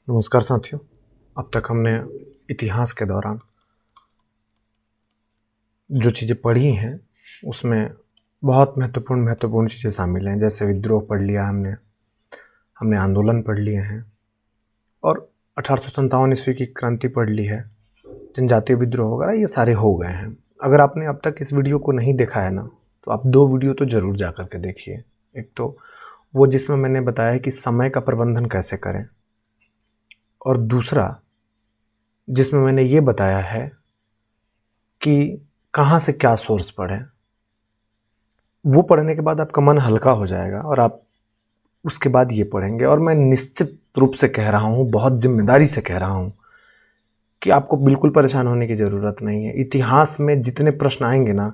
नमस्कार साथियों। अब तक हमने इतिहास के दौरान जो चीज़ें पढ़ी हैं उसमें बहुत महत्वपूर्ण चीज़ें शामिल हैं। जैसे विद्रोह पढ़ लिया हमने आंदोलन पढ़ लिए हैं और 1857 ईस्वी की क्रांति पढ़ ली है, जनजातीय विद्रोह वगैरह ये सारे हो गए हैं। अगर आपने अब तक इस वीडियो को नहीं देखा है ना, तो आप 2 वीडियो तो ज़रूर जा कर के देखिए। एक तो वो जिसमें मैंने बताया कि समय का प्रबंधन कैसे करें, और दूसरा जिसमें मैंने ये बताया है कि कहाँ से क्या सोर्स पढ़ें। वो पढ़ने के बाद आपका मन हल्का हो जाएगा और आप उसके बाद ये पढ़ेंगे। और मैं निश्चित रूप से कह रहा हूँ, बहुत जिम्मेदारी से कह रहा हूँ कि आपको बिल्कुल परेशान होने की ज़रूरत नहीं है। इतिहास में जितने प्रश्न आएंगे ना,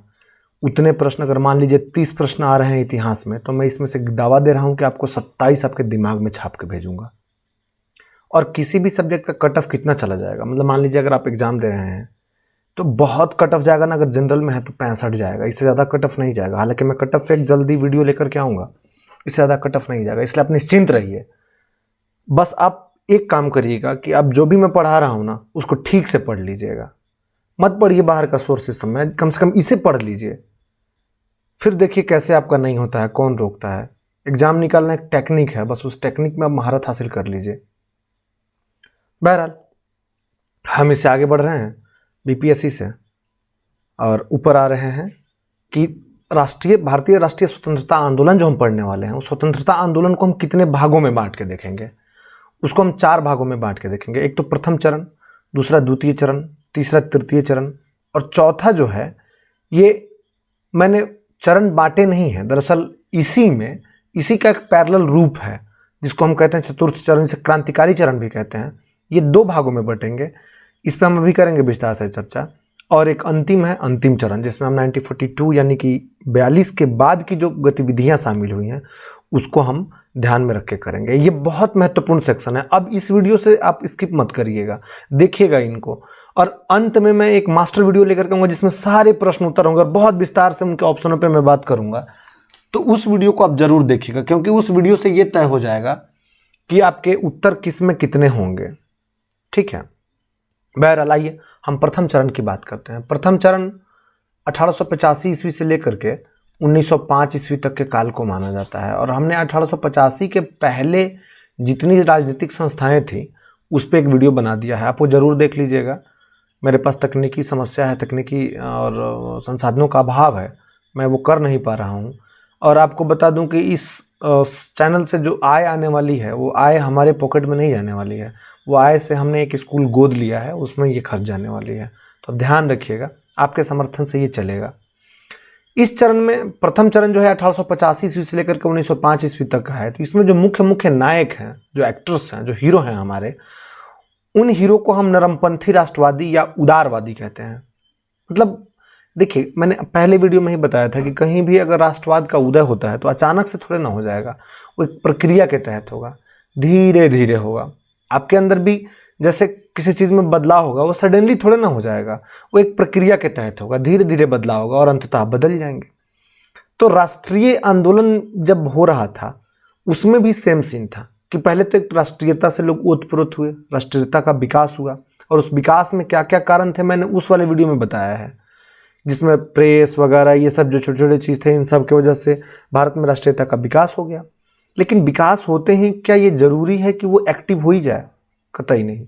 उतने प्रश्न, अगर मान लीजिए 30 प्रश्न आ रहे हैं इतिहास में, तो मैं इसमें से दावा दे रहा हूँ कि आपको 27 आपके दिमाग में छाप के भेजूंगा। और किसी भी सब्जेक्ट का कट ऑफ कितना चला जाएगा, मतलब मान लीजिए अगर आप एग्जाम दे रहे हैं तो बहुत कट ऑफ जाएगा ना। अगर जनरल में है तो 65 जाएगा, इससे ज़्यादा कट ऑफ नहीं जाएगा। हालांकि मैं कट ऑफ एक जल्दी वीडियो लेकर के आऊँगा, इससे ज़्यादा कट ऑफ नहीं जाएगा, इसलिए आप निश्चिंत रहिए। बस आप एक काम करिएगा कि आप जो भी मैं पढ़ा रहा हूँ ना, उसको ठीक से पढ़ लीजिएगा। मत पढ़िए बाहर का सोर्सेस समय, कम से कम इसे पढ़ लीजिए। फिर देखिए कैसे आपका नहीं होता है, कौन रोकता है। एग्जाम निकालना एक टेक्निक है, बस उस टेक्निक में आप महारत हासिल कर लीजिए। बहरहाल हम इससे आगे बढ़ रहे हैं बीपीएससी से, और ऊपर आ रहे हैं कि भारतीय राष्ट्रीय स्वतंत्रता आंदोलन जो हम पढ़ने वाले हैं, उस स्वतंत्रता आंदोलन को हम कितने भागों में बांट के देखेंगे। उसको हम 4 भागों में बांट के देखेंगे। एक तो प्रथम चरण, दूसरा द्वितीय चरण, तीसरा तृतीय चरण, और चौथा जो है, ये मैंने चरण बांटे नहीं है, दरअसल इसी का एक पैरेलल रूप है, जिसको हम कहते हैं चतुर्थ चरण, से क्रांतिकारी चरण भी कहते हैं। ये 2 भागों में बटेंगे, इस पर हम अभी करेंगे विस्तार से चर्चा। और एक अंतिम है अंतिम चरण, जिसमें हम 1942 यानी कि 42 के बाद की जो गतिविधियां शामिल हुई हैं उसको हम ध्यान में रख के करेंगे। ये बहुत महत्वपूर्ण सेक्शन है। अब इस वीडियो से आप स्किप मत करिएगा, देखिएगा इनको। और अंत में मैं एक मास्टर वीडियो लेकर के आऊँगा जिसमें सारे प्रश्न उत्तर होंगे और बहुत विस्तार से उनके ऑप्शनों पर मैं बात करूँगा। तो उस वीडियो को आप जरूर देखिएगा, क्योंकि उस वीडियो से ये तय हो जाएगा कि आपके उत्तर किस में कितने होंगे। ठीक है, बहरहाल आइए हम प्रथम चरण की बात करते हैं। प्रथम चरण 1885 ईस्वी से लेकर के 1905 ईस्वी तक के काल को माना जाता है। और हमने 1885 के पहले जितनी राजनीतिक संस्थाएं थी उस पर एक वीडियो बना दिया है, आप वो ज़रूर देख लीजिएगा। मेरे पास तकनीकी समस्या है, तकनीकी और संसाधनों का अभाव है, मैं वो कर नहीं पा रहा हूँ। और आपको बता दूं कि इस चैनल से जो आय आने वाली है, वो आय हमारे पॉकेट में नहीं जाने वाली है। वो आय से हमने एक स्कूल गोद लिया है, उसमें ये खर्च जाने वाली है। तो ध्यान रखिएगा, आपके समर्थन से ये चलेगा। इस चरण में प्रथम चरण जो है 1885 ईस्वी से लेकर के 1905 ईस्वी तक का है। तो इसमें जो मुख्य नायक हैं, जो एक्टर्स हैं, जो हीरो हैं हमारे, उन हीरो को हम नरमपंथी राष्ट्रवादी या उदारवादी कहते हैं। मतलब देखिए, मैंने पहले वीडियो में ही बताया था कि कहीं भी अगर राष्ट्रवाद का उदय होता है तो अचानक से थोड़े ना हो जाएगा, वो एक प्रक्रिया के तहत होगा, धीरे धीरे होगा। आपके अंदर भी जैसे किसी चीज़ में बदलाव होगा, वो सडनली थोड़े ना हो जाएगा, वो एक प्रक्रिया के तहत होगा, धीरे धीरे बदलाव होगा और अंततः बदल जाएंगे। तो राष्ट्रीय आंदोलन जब हो रहा था उसमें भी सेम सीन था कि पहले तो एक राष्ट्रीयता से लोग ओतप्रोत हुए, राष्ट्रीयता का विकास हुआ। और उस विकास में क्या क्या कारण थे मैंने उस वाले वीडियो में बताया है, जिसमें प्रेस वगैरह ये सब जो छोटे छोटे चीज़ थे, इन सब की वजह से भारत में राष्ट्रीयता का विकास हो गया। लेकिन विकास होते ही क्या ये जरूरी है कि वो एक्टिव हो ही जाए? कतई नहीं।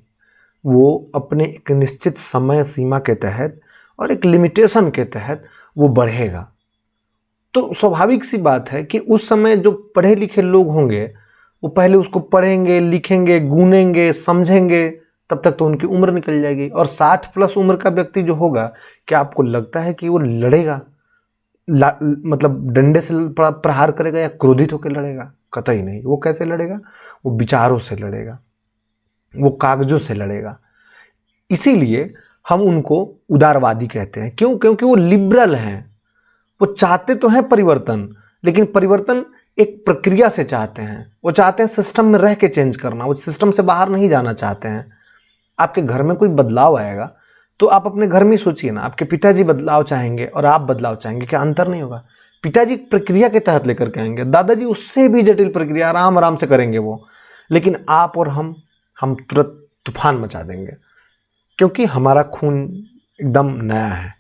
वो अपने एक निश्चित समय सीमा के तहत और एक लिमिटेशन के तहत वो बढ़ेगा। तो स्वाभाविक सी बात है कि उस समय जो पढ़े लिखे लोग होंगे वो पहले उसको पढ़ेंगे, लिखेंगे, गूनेंगे, समझेंगे, तब तक तो उनकी उम्र निकल जाएगी। और 60+ उम्र का व्यक्ति जो होगा, क्या आपको लगता है कि वो लड़ेगा, मतलब डंडे से प्रहार करेगा या क्रोधित होकर लड़ेगा? कतई नहीं। वो कैसे लड़ेगा? वो विचारों से लड़ेगा, वो कागजों से लड़ेगा। इसीलिए हम उनको उदारवादी कहते हैं। क्यों? क्योंकि वो लिबरल हैं। वो चाहते तो हैं परिवर्तन, लेकिन परिवर्तन एक प्रक्रिया से चाहते हैं। वो चाहते हैं सिस्टम में रह के चेंज करना, वो सिस्टम से बाहर नहीं जाना चाहते हैं। आपके घर में कोई बदलाव आएगा तो आप अपने घर में सोचिए ना, आपके पिताजी बदलाव चाहेंगे और आप बदलाव चाहेंगे, क्या अंतर नहीं होगा? पिताजी प्रक्रिया के तहत लेकर के आएंगे, दादाजी उससे भी जटिल प्रक्रिया आराम आराम से करेंगे वो। लेकिन आप और हम हम तुरंत तूफान मचा देंगे, क्योंकि हमारा खून एकदम नया है।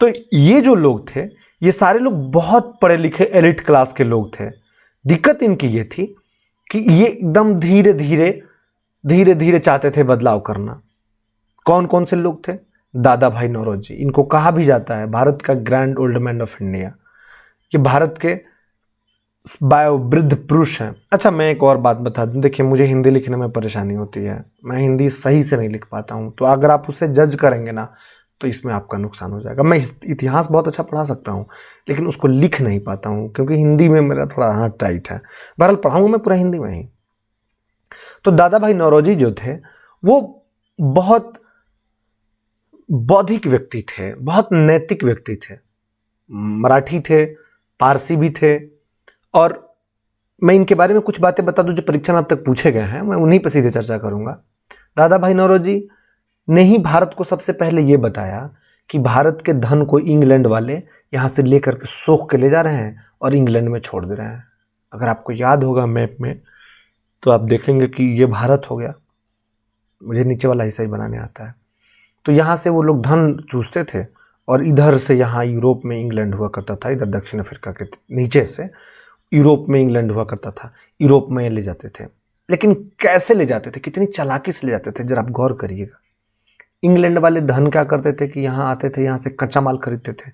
तो ये जो लोग थे, ये सारे लोग बहुत पढ़े लिखे एलिट क्लास के लोग थे। दिक्कत इनकी ये थी कि ये एकदम धीरे धीरे चाहते थे बदलाव करना। कौन कौन से लोग थे? दादा भाई नौरोजी, इनको कहा भी जाता है भारत का grand old man of India. ये भारत के वयोवृद्ध पुरुष हैं। अच्छा, मैं एक और बात बता दूं, देखिए मुझे हिंदी लिखने में परेशानी होती है, मैं हिंदी सही से नहीं लिख पाता हूं, तो अगर आप उसे जज करेंगे ना तो इसमें आपका नुकसान हो जाएगा। मैं इतिहास बहुत अच्छा पढ़ा सकता हूं, लेकिन उसको लिख नहीं पाता हूं, क्योंकि हिंदी में मेरा थोड़ा हाथ टाइट है। बहरहाल पढ़ाऊंगा मैं पूरा हिंदी में ही। तो दादा भाई नौरोजी जो थे, वो बहुत बौद्धिक व्यक्ति थे, बहुत नैतिक व्यक्ति थे। मराठी थे, पारसी भी थे, और मैं इनके बारे में कुछ बातें बता दूं जो परीक्षा में अब तक पूछे गए हैं, मैं उन्हीं पर सीधे चर्चा करूंगा। दादा भाई नौरोजी ने ही भारत को सबसे पहले ये बताया कि भारत के धन को इंग्लैंड वाले यहाँ से लेकर के सोख के ले जा रहे हैं और इंग्लैंड में छोड़ दे रहे हैं। अगर आपको याद होगा मैप में, तो आप देखेंगे कि ये भारत हो गया। मुझे नीचे वाला हिस्सा ही बनाने आता है। तो यहाँ से वो लोग धन चूसते थे, और इधर से यहाँ यूरोप में इंग्लैंड हुआ करता था, इधर दक्षिण अफ्रीका के नीचे से यूरोप में इंग्लैंड हुआ करता था, यूरोप में ले जाते थे। लेकिन कैसे ले जाते थे, कितनी चालाकी से ले जाते थे, जरा आप गौर करिएगा। इंग्लैंड वाले धन क्या करते थे कि यहाँ आते थे, यहाँ से कच्चा माल खरीदते थे,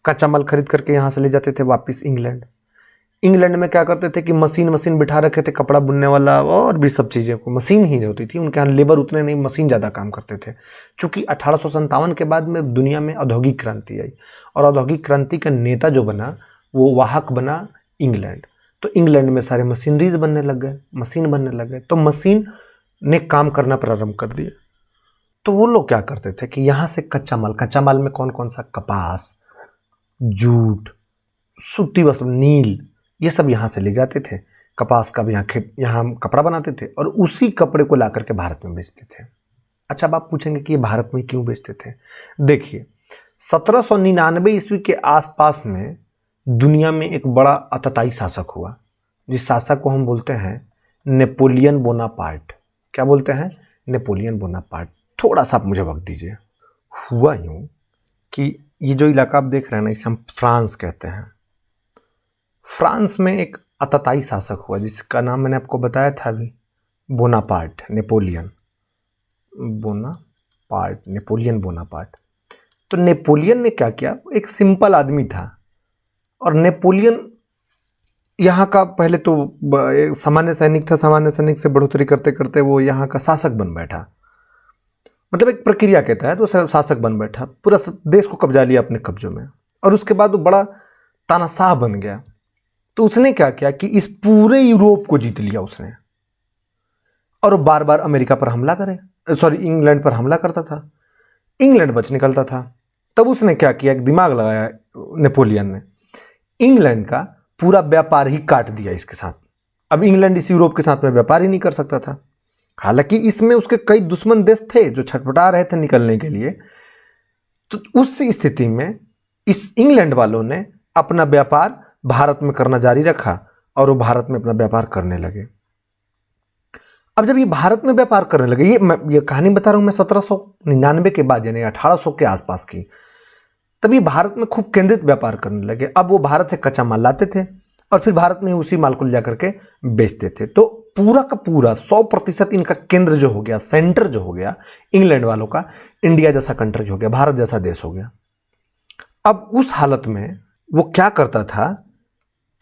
कच्चा माल खरीद करके यहाँ से ले जाते थे वापस इंग्लैंड। इंग्लैंड में क्या करते थे कि मशीन बिठा रखे थे, कपड़ा बुनने वाला और भी सब चीज़ें को मशीन ही होती थी उनके यहाँ। लेबर उतने नहीं, मशीन ज़्यादा काम करते थे। चूँकि 1857 के बाद में दुनिया में औद्योगिक क्रांति आई, और औद्योगिक क्रांति का नेता जो बना वो वाहक बना इंग्लैंड। तो इंग्लैंड में सारे मशीनरीज बनने लग गए, मशीन बनने लग गए, तो मशीन ने काम करना प्रारंभ कर दिया। तो वो लोग क्या करते थे कि यहाँ से कच्चा माल में कौन कौन सा, कपास, जूट, सूती वस्त्र, नील, ये सब यहाँ से ले जाते थे। कपास का भी यहाँ कपड़ा बनाते थे, और उसी कपड़े को ला करके भारत में बेचते थे। अच्छा, अब आप पूछेंगे कि ये भारत में क्यों बेचते थे? देखिए, 1799 ईस्वी के आसपास में दुनिया में एक बड़ा अतताई शासक हुआ, जिस शासक को हम बोलते हैं नेपोलियन बोनापार्ट। क्या बोलते हैं? Napoleon Bonaparte. थोड़ा सा आप मुझे वक्त दीजिए। हुआ यूं कि ये जो इलाका आप देख रहे हैं ना, इसे हम फ्रांस कहते हैं। फ्रांस में एक अतताई शासक हुआ जिसका नाम मैंने आपको बताया था अभी, बोनापार्ट, नेपोलियन बोनापार्ट। तो नेपोलियन ने क्या किया, एक सिंपल आदमी था, और नेपोलियन यहाँ का पहले तो सामान्य सैनिक था, सामान्य सैनिक से बढ़ोतरी करते करते वो यहाँ का शासक बन बैठा। मतलब एक प्रक्रिया के तहत वो शासक बन बैठा, पूरा देश को कब्जा लिया अपने कब्जों में, और उसके बाद वो बड़ा तानाशाह बन गया। तो उसने क्या किया कि इस पूरे यूरोप को जीत लिया उसने, और वो बार बार अमेरिका पर हमला इंग्लैंड पर हमला करता था। इंग्लैंड बच निकलता था। तब उसने क्या किया, एक दिमाग लगाया नेपोलियन ने, इंग्लैंड का पूरा व्यापार ही काट दिया इसके साथ। अब इंग्लैंड इस यूरोप के साथ में व्यापार ही नहीं कर सकता था। हालांकि इसमें उसके कई दुश्मन देश थे जो छटपटा रहे थे निकलने के लिए। तो उस स्थिति में इस इंग्लैंड वालों ने अपना व्यापार भारत में करना जारी रखा, और वो भारत में अपना व्यापार करने लगे। अब जब ये भारत में व्यापार करने लगे, ये कहानी बता रहा हूं मैं 1799 के बाद, यानी 1800 के आसपास की, तब ये भारत में खूब केंद्रित व्यापार करने लगे। अब वो भारत से कच्चा माल लाते थे, और फिर भारत में उसी माल को ले जाकर के बेचते थे। तो पूरा का पूरा 100% इनका केंद्र जो हो गया, सेंटर जो हो गया इंग्लैंड वालों का, इंडिया जैसा कंट्री हो गया, भारत जैसा देश हो गया। अब उस हालत में वो क्या करता था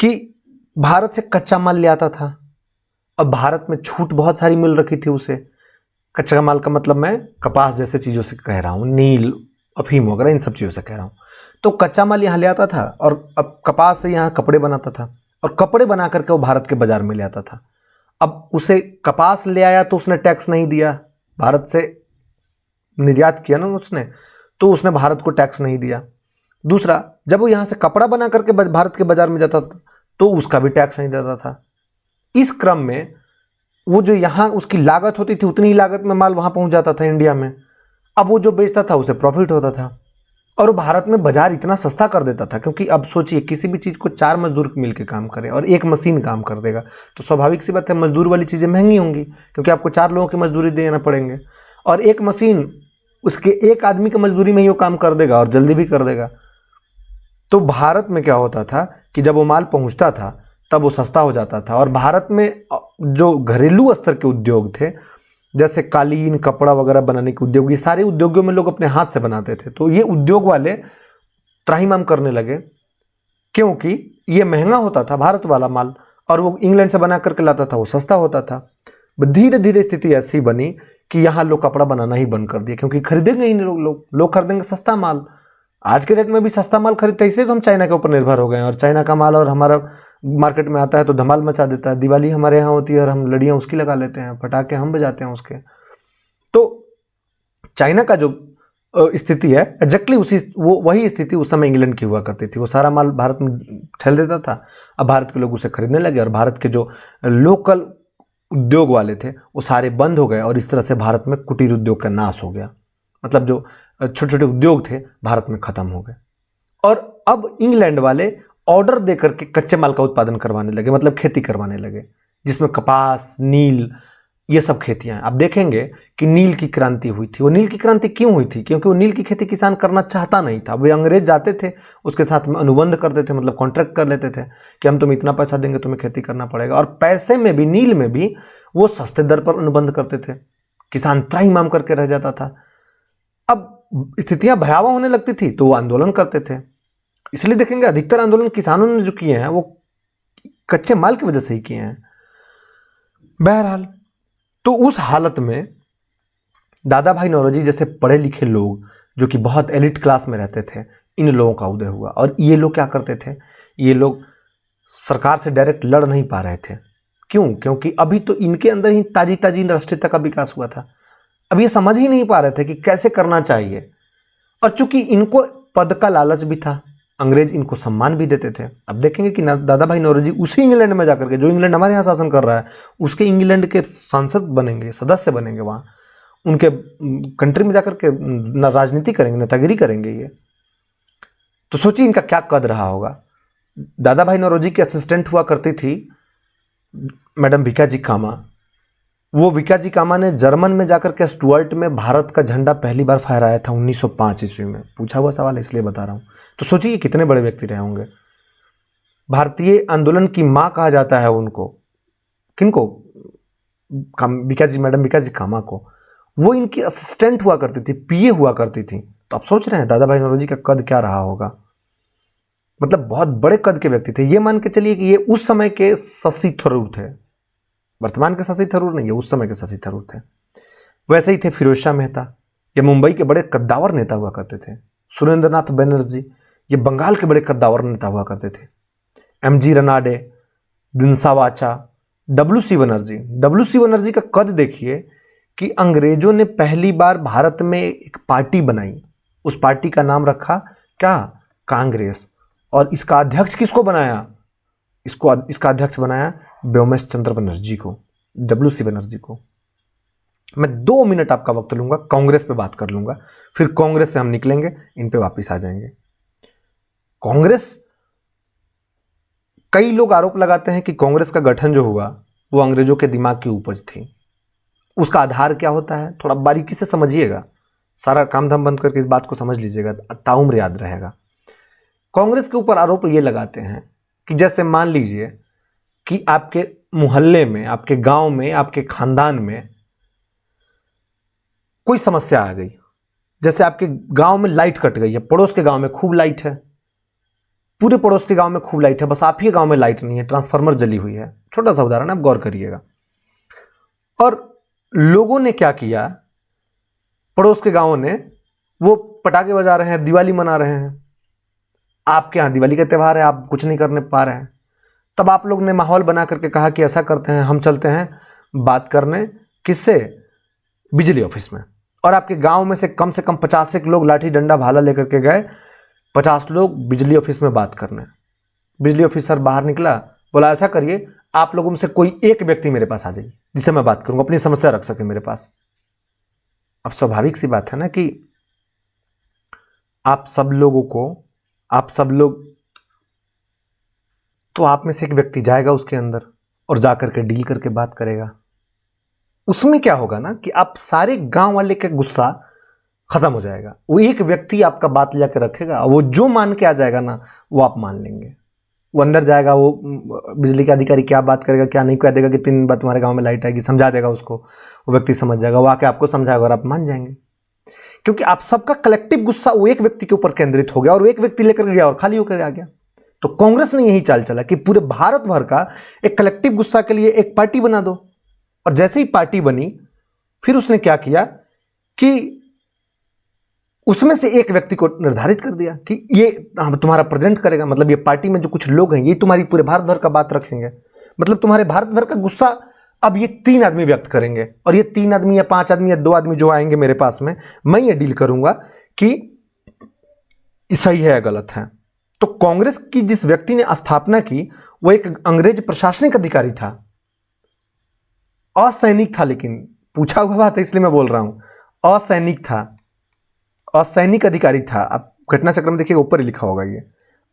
कि भारत से कच्चा माल ले आता था। अब भारत में छूट बहुत सारी मिल रखी थी उसे। कच्चा माल का मतलब मैं कपास जैसे चीज़ों से कह रहा हूँ, नील, अफीम वगैरह, इन सब चीज़ों से कह रहा हूँ। तो कच्चा माल यहाँ ले आता था, और अब कपास से यहाँ कपड़े बनाता था, और कपड़े बना करके वो भारत के बाजार में ले आता था। अब उसे कपास ले आया तो उसने टैक्स नहीं दिया, भारत से निर्यात किया ना उसने, तो उसने भारत को टैक्स नहीं दिया। दूसरा, जब वो यहाँ से कपड़ा बना करके भारत के बाजार में जाता था तो उसका भी टैक्स नहीं देता था। इस क्रम में वो जो यहाँ उसकी लागत होती थी, उतनी ही लागत में माल वहाँ पहुँच जाता था इंडिया में। अब वो जो बेचता था उसे प्रॉफिट होता था। और वो भारत में बाजार इतना सस्ता कर देता था, क्योंकि अब सोचिए किसी भी चीज़ को 4 मजदूर मिलकर काम करें और एक मशीन काम कर देगा, तो स्वाभाविक सी बात है मजदूर वाली चीज़ें महंगी होंगी, क्योंकि आपको 4 लोगों की मजदूरी देना पड़ेंगे, और एक मशीन उसके एक आदमी की मजदूरी में ही वो काम कर देगा और जल्दी भी कर देगा। तो भारत में क्या होता था कि जब वो माल पहुंचता था तब वो सस्ता हो जाता था, और भारत में जो घरेलू स्तर के उद्योग थे, जैसे कालीन, कपड़ा वगैरह बनाने के उद्योग, ये सारे उद्योगों में लोग अपने हाथ से बनाते थे, तो ये उद्योग वाले त्राहिमाम करने लगे, क्योंकि ये महंगा होता था भारत वाला माल, और वो इंग्लैंड से बना करके लाता था, वो सस्ता होता था। धीरे धीरे स्थिति ऐसी बनी कि यहाँ लोग कपड़ा बनाना ही बंद कर दिया, क्योंकि खरीदेंगे ही नहीं लोग खरीदेंगे सस्ता माल। आज के डेट में भी सस्ता माल खरीदते, इसलिए तो हम चाइना के ऊपर निर्भर हो गए हैं, और चाइना का माल और हमारा मार्केट में आता है तो धमाल मचा देता है। दिवाली हमारे यहाँ होती है और हम लड़ियाँ उसकी लगा लेते हैं, पटाखे हम बजाते हैं उसके। तो चाइना का जो स्थिति है एग्जैक्टली वही स्थिति उस समय इंग्लैंड की हुआ करती थी। वो सारा माल भारत में ठेल देता था, अब भारत के लोग उसे खरीदने लगे, और भारत के जो लोकल उद्योग वाले थे वो सारे बंद हो गए, और इस तरह से भारत में कुटीर उद्योग का नाश हो गया। मतलब जो छोटे छोटे उद्योग थे भारत में खत्म हो गए, और अब इंग्लैंड वाले ऑर्डर देकर के कच्चे माल का उत्पादन करवाने लगे, मतलब खेती करवाने लगे, जिसमें कपास, नील, ये सब खेतियां हैं। आप देखेंगे कि नील की क्रांति हुई थी। वो नील की क्रांति क्यों हुई थी? क्योंकि वो नील की खेती किसान करना चाहता नहीं था। वे अंग्रेज जाते थे, उसके साथ में अनुबंध करते थे, मतलब कॉन्ट्रैक्ट कर लेते थे कि हम तुम्हें इतना पैसा देंगे, तुम्हें खेती करना पड़ेगा, और पैसे में भी, नील में भी वो सस्ते दर पर अनुबंध करते थे। किसान त्राहिमाम करके रह जाता था। अब स्थितियां भयावह होने लगती थी तो वो आंदोलन करते थे। इसलिए देखेंगे अधिकतर आंदोलन किसानों ने जो किए हैं वो कच्चे माल की वजह से ही किए हैं। बहरहाल, तो उस हालत में दादा भाई नौरोजी जैसे पढ़े लिखे लोग, जो कि बहुत एलिट क्लास में रहते थे, इन लोगों का उदय हुआ। और ये लोग क्या करते थे? ये लोग सरकार से डायरेक्ट लड़ नहीं पा रहे थे। क्यों? क्योंकि अभी तो इनके अंदर ही ताजी ताजी राष्ट्रीयता का विकास हुआ था। अब ये समझ ही नहीं पा रहे थे कि कैसे करना चाहिए, और चूंकि इनको पद का लालच भी था, अंग्रेज इनको सम्मान भी देते थे। अब देखेंगे कि दादा भाई नौरोजी उसी इंग्लैंड में जाकर के, जो इंग्लैंड हमारे यहाँ शासन कर रहा है, उसके इंग्लैंड के सांसद बनेंगे, सदस्य बनेंगे, वहाँ उनके कंट्री में जाकर के राजनीति करेंगे, नेतागिरी करेंगे। ये तो सोचिए इनका क्या कद रहा होगा। दादा भाई नौरोजी की असिस्टेंट हुआ करती थी मैडम भिकाजी कामा। वो भिकाजी कामा ने जर्मन में जाकर के स्टुअर्ट में भारत का झंडा पहली बार फहराया था 1905 ईस्वी में। पूछा हुआ सवाल इसलिए बता रहा हूँ। तो सोचिए कितने बड़े व्यक्ति रहे होंगे। भारतीय आंदोलन की माँ कहा जाता है उनको। किनको? मैडम भिकाजी कामा को। वो इनकी असिस्टेंट हुआ करती थी, पीए हुआ करती थी। तो आप सोच रहे हैं दादा भाई नौरोजी का कद क्या रहा होगा। मतलब बहुत बड़े कद के व्यक्ति थे। ये मान के चलिए कि ये उस समय के शशि थरूर थे, वर्तमान के शशि थरूर नहीं है, उस समय के शशि थरूर थे। वैसे ही थे फिरोज शाह मेहता, ये मुंबई के बड़े कद्दावर नेता हुआ करते थे। सुरेंद्रनाथ बनर्जी, ये बंगाल के बड़े कद्दावर नेता हुआ करते थे। एमजी रनाडे, दिनसा वाचा, डब्ल्यूसी बनर्जी का कद देखिए कि अंग्रेजों ने पहली बार भारत में एक पार्टी बनाई। उस पार्टी का नाम रखा क्या? कांग्रेस। और इसका अध्यक्ष किसको बनाया? इसका अध्यक्ष बनाया व्योमेश चंद्र बनर्जी को, डब्ल्यूसी बनर्जी को। मैं 2 मिनट आपका वक्त लूंगा, कांग्रेस पे बात कर लूंगा, फिर कांग्रेस से हम निकलेंगे, इन पे वापस आ जाएंगे। कांग्रेस, कई लोग आरोप लगाते हैं कि कांग्रेस का गठन जो हुआ वो अंग्रेजों के दिमाग की उपज थी। उसका आधार क्या होता है थोड़ा बारीकी से समझिएगा, सारा काम धाम बंद करके इस बात को समझ लीजिएगा, ताउम्र याद रहेगा। कांग्रेस के ऊपर आरोप ये लगाते हैं कि जैसे मान लीजिए कि आपके मोहल्ले में, आपके गांव में, आपके खानदान में कोई समस्या आ गई। जैसे आपके गांव में लाइट कट गई है, पड़ोस के गांव में खूब लाइट है, पूरे पड़ोस के गांव में खूब लाइट है, बस आप ही गांव में लाइट नहीं है, ट्रांसफार्मर जली हुई है। छोटा सा उदाहरण, आप गौर करिएगा। और लोगों ने क्या किया, पड़ोस के गांवों ने, वो पटाखे बजा रहे हैं, दिवाली मना रहे हैं। आपके यहाँ दिवाली का त्यौहार है, आप कुछ नहीं करने पा रहे हैं। तब आप लोग ने माहौल बना करके कहा कि ऐसा करते हैं, हम चलते हैं बात करने, किससे? बिजली ऑफिस में। और आपके गांव में से कम 50 एक लोग लाठी डंडा भाला लेकर के गए, 50 लोग बिजली ऑफिस में बात करने। बिजली ऑफिसर बाहर निकला, बोला ऐसा करिए, आप लोगों में से कोई एक व्यक्ति मेरे पास आ जाइए जिससे मैं बात करूंगा, अपनी समस्या रख सके मेरे पास। अब स्वाभाविक सी बात है ना कि आप सब लोगों को, आप सब लोग, तो आप में से एक व्यक्ति जाएगा उसके अंदर और जाकर के डील करके बात करेगा। उसमें क्या होगा ना कि आप सारे गांव वाले का गुस्सा खत्म हो जाएगा। वो एक व्यक्ति आपका बात लेकर रखेगा, वो जो मान के आ जाएगा ना वो आप मान लेंगे। वो अंदर जाएगा, वो बिजली के अधिकारी क्या बात करेगा क्या नहीं, कह देगा कि 3 बार तुम्हारे गांव में लाइट आएगी, समझा देगा उसको, वो व्यक्ति समझ जाएगा, वो आके आपको समझाएगा और आप मान जाएंगे। क्योंकि आप सबका कलेक्टिव गुस्सा वो एक व्यक्ति के ऊपर केंद्रित हो गया और वो एक व्यक्ति लेकर गया और खाली होकर आ गया। तो कांग्रेस ने यही चाल चला कि पूरे भारत भर का एक कलेक्टिव गुस्सा के लिए एक पार्टी बना दो। और जैसे ही पार्टी बनी, फिर उसने क्या किया कि उसमें से एक व्यक्ति को निर्धारित कर दिया कि ये तुम्हारा प्रेजेंट करेगा, मतलब ये पार्टी में जो कुछ लोग हैं ये तुम्हारी पूरे भारत भर का बात रखेंगे, मतलब तुम्हारे भारत भर का गुस्सा अब ये 3 आदमी व्यक्त करेंगे। और ये 3 आदमी या 5 आदमी या 2 आदमी जो आएंगे मेरे पास में, मैं ये डील करूंगा कि सही है या गलत है। तो कांग्रेस की जिस व्यक्ति ने स्थापना की वो एक अंग्रेज प्रशासनिक अधिकारी था, असैनिक था, लेकिन पूछा हुआ बात है इसलिए मैं बोल रहा हूं, असैनिक था, असैनिक अधिकारी था। आप घटना चक्र में देखिएगा ऊपर ही लिखा होगा, ये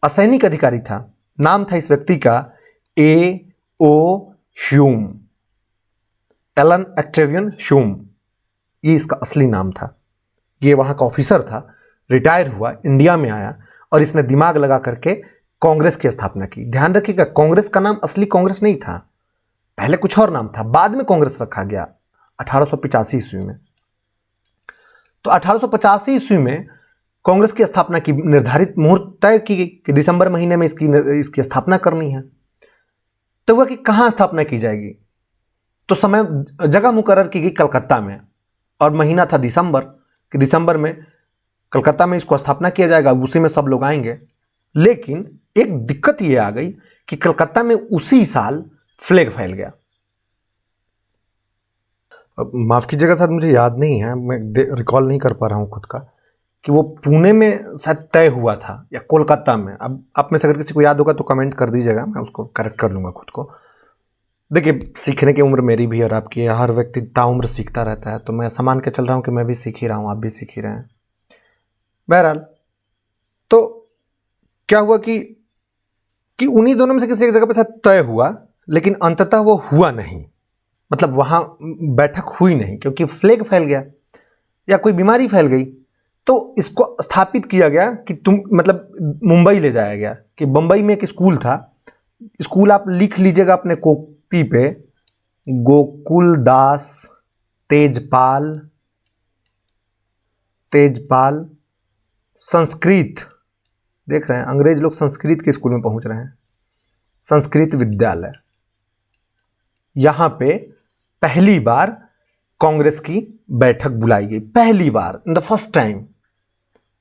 असैनिक अधिकारी था। नाम था इस व्यक्ति का A.O. Hume, Elon Octavian Hume, ये इसका असली नाम था। ये वहां का ऑफिसर था, रिटायर हुआ, इंडिया में आया और इसने दिमाग लगा करके कांग्रेस की स्थापना की। ध्यान रखिएगा, कांग्रेस का नाम असली कांग्रेस नहीं था, पहले कुछ और नाम था, बाद में कांग्रेस रखा गया 1885 ईस्वी में। तो 1885 ईस्वी में कांग्रेस की स्थापना की निर्धारित मुहूर्त तय की गई कि दिसंबर महीने में इसकी स्थापना करनी है। तो वह कि कहां स्थापना की जाएगी, तो समय जगह मुकर्रर की गई कलकत्ता में, और महीना था दिसंबर, कि दिसंबर में कलकत्ता में इसको स्थापना किया जाएगा, उसी में सब लोग आएंगे। लेकिन एक दिक्कत यह आ गई कि कलकत्ता में उसी साल फ्लैग फैल गया। माफ कीजिएगा शायद मुझे याद नहीं है, मैं रिकॉल नहीं कर पा रहा हूं खुद का, कि वो पुणे में शायद तय हुआ था या कोलकाता में। अब आप में से अगर किसी को याद होगा तो कमेंट कर दीजिएगा, मैं उसको करेक्ट कर लूँगा खुद को। देखिए, सीखने की उम्र मेरी भी और आपकी, हर व्यक्ति ताउम्र सीखता रहता है, तो मैं समान के चल रहा हूँ कि मैं भी सीख ही रहा हूँ, आप भी सीख ही रहे हैं। बहरहाल, तो क्या हुआ कि उन्हीं दोनों में से किसी एक जगह पे शायद तय हुआ, लेकिन अंततः वो हुआ नहीं, मतलब वहाँ बैठक हुई नहीं, क्योंकि फ्लैग फैल गया या कोई बीमारी फैल गई। तो इसको स्थापित किया गया कि मतलब मुंबई ले जाया गया, कि बम्बई में एक स्कूल था, स्कूल आप लिख लीजिएगा अपने कॉपी पे, गोकुलदास तेजपाल संस्कृत, देख रहे हैं अंग्रेज लोग संस्कृत के स्कूल में पहुंच रहे हैं, संस्कृत विद्यालय। यहां पे पहली बार कांग्रेस की बैठक बुलाई गई, पहली बार, इन द फर्स्ट टाइम।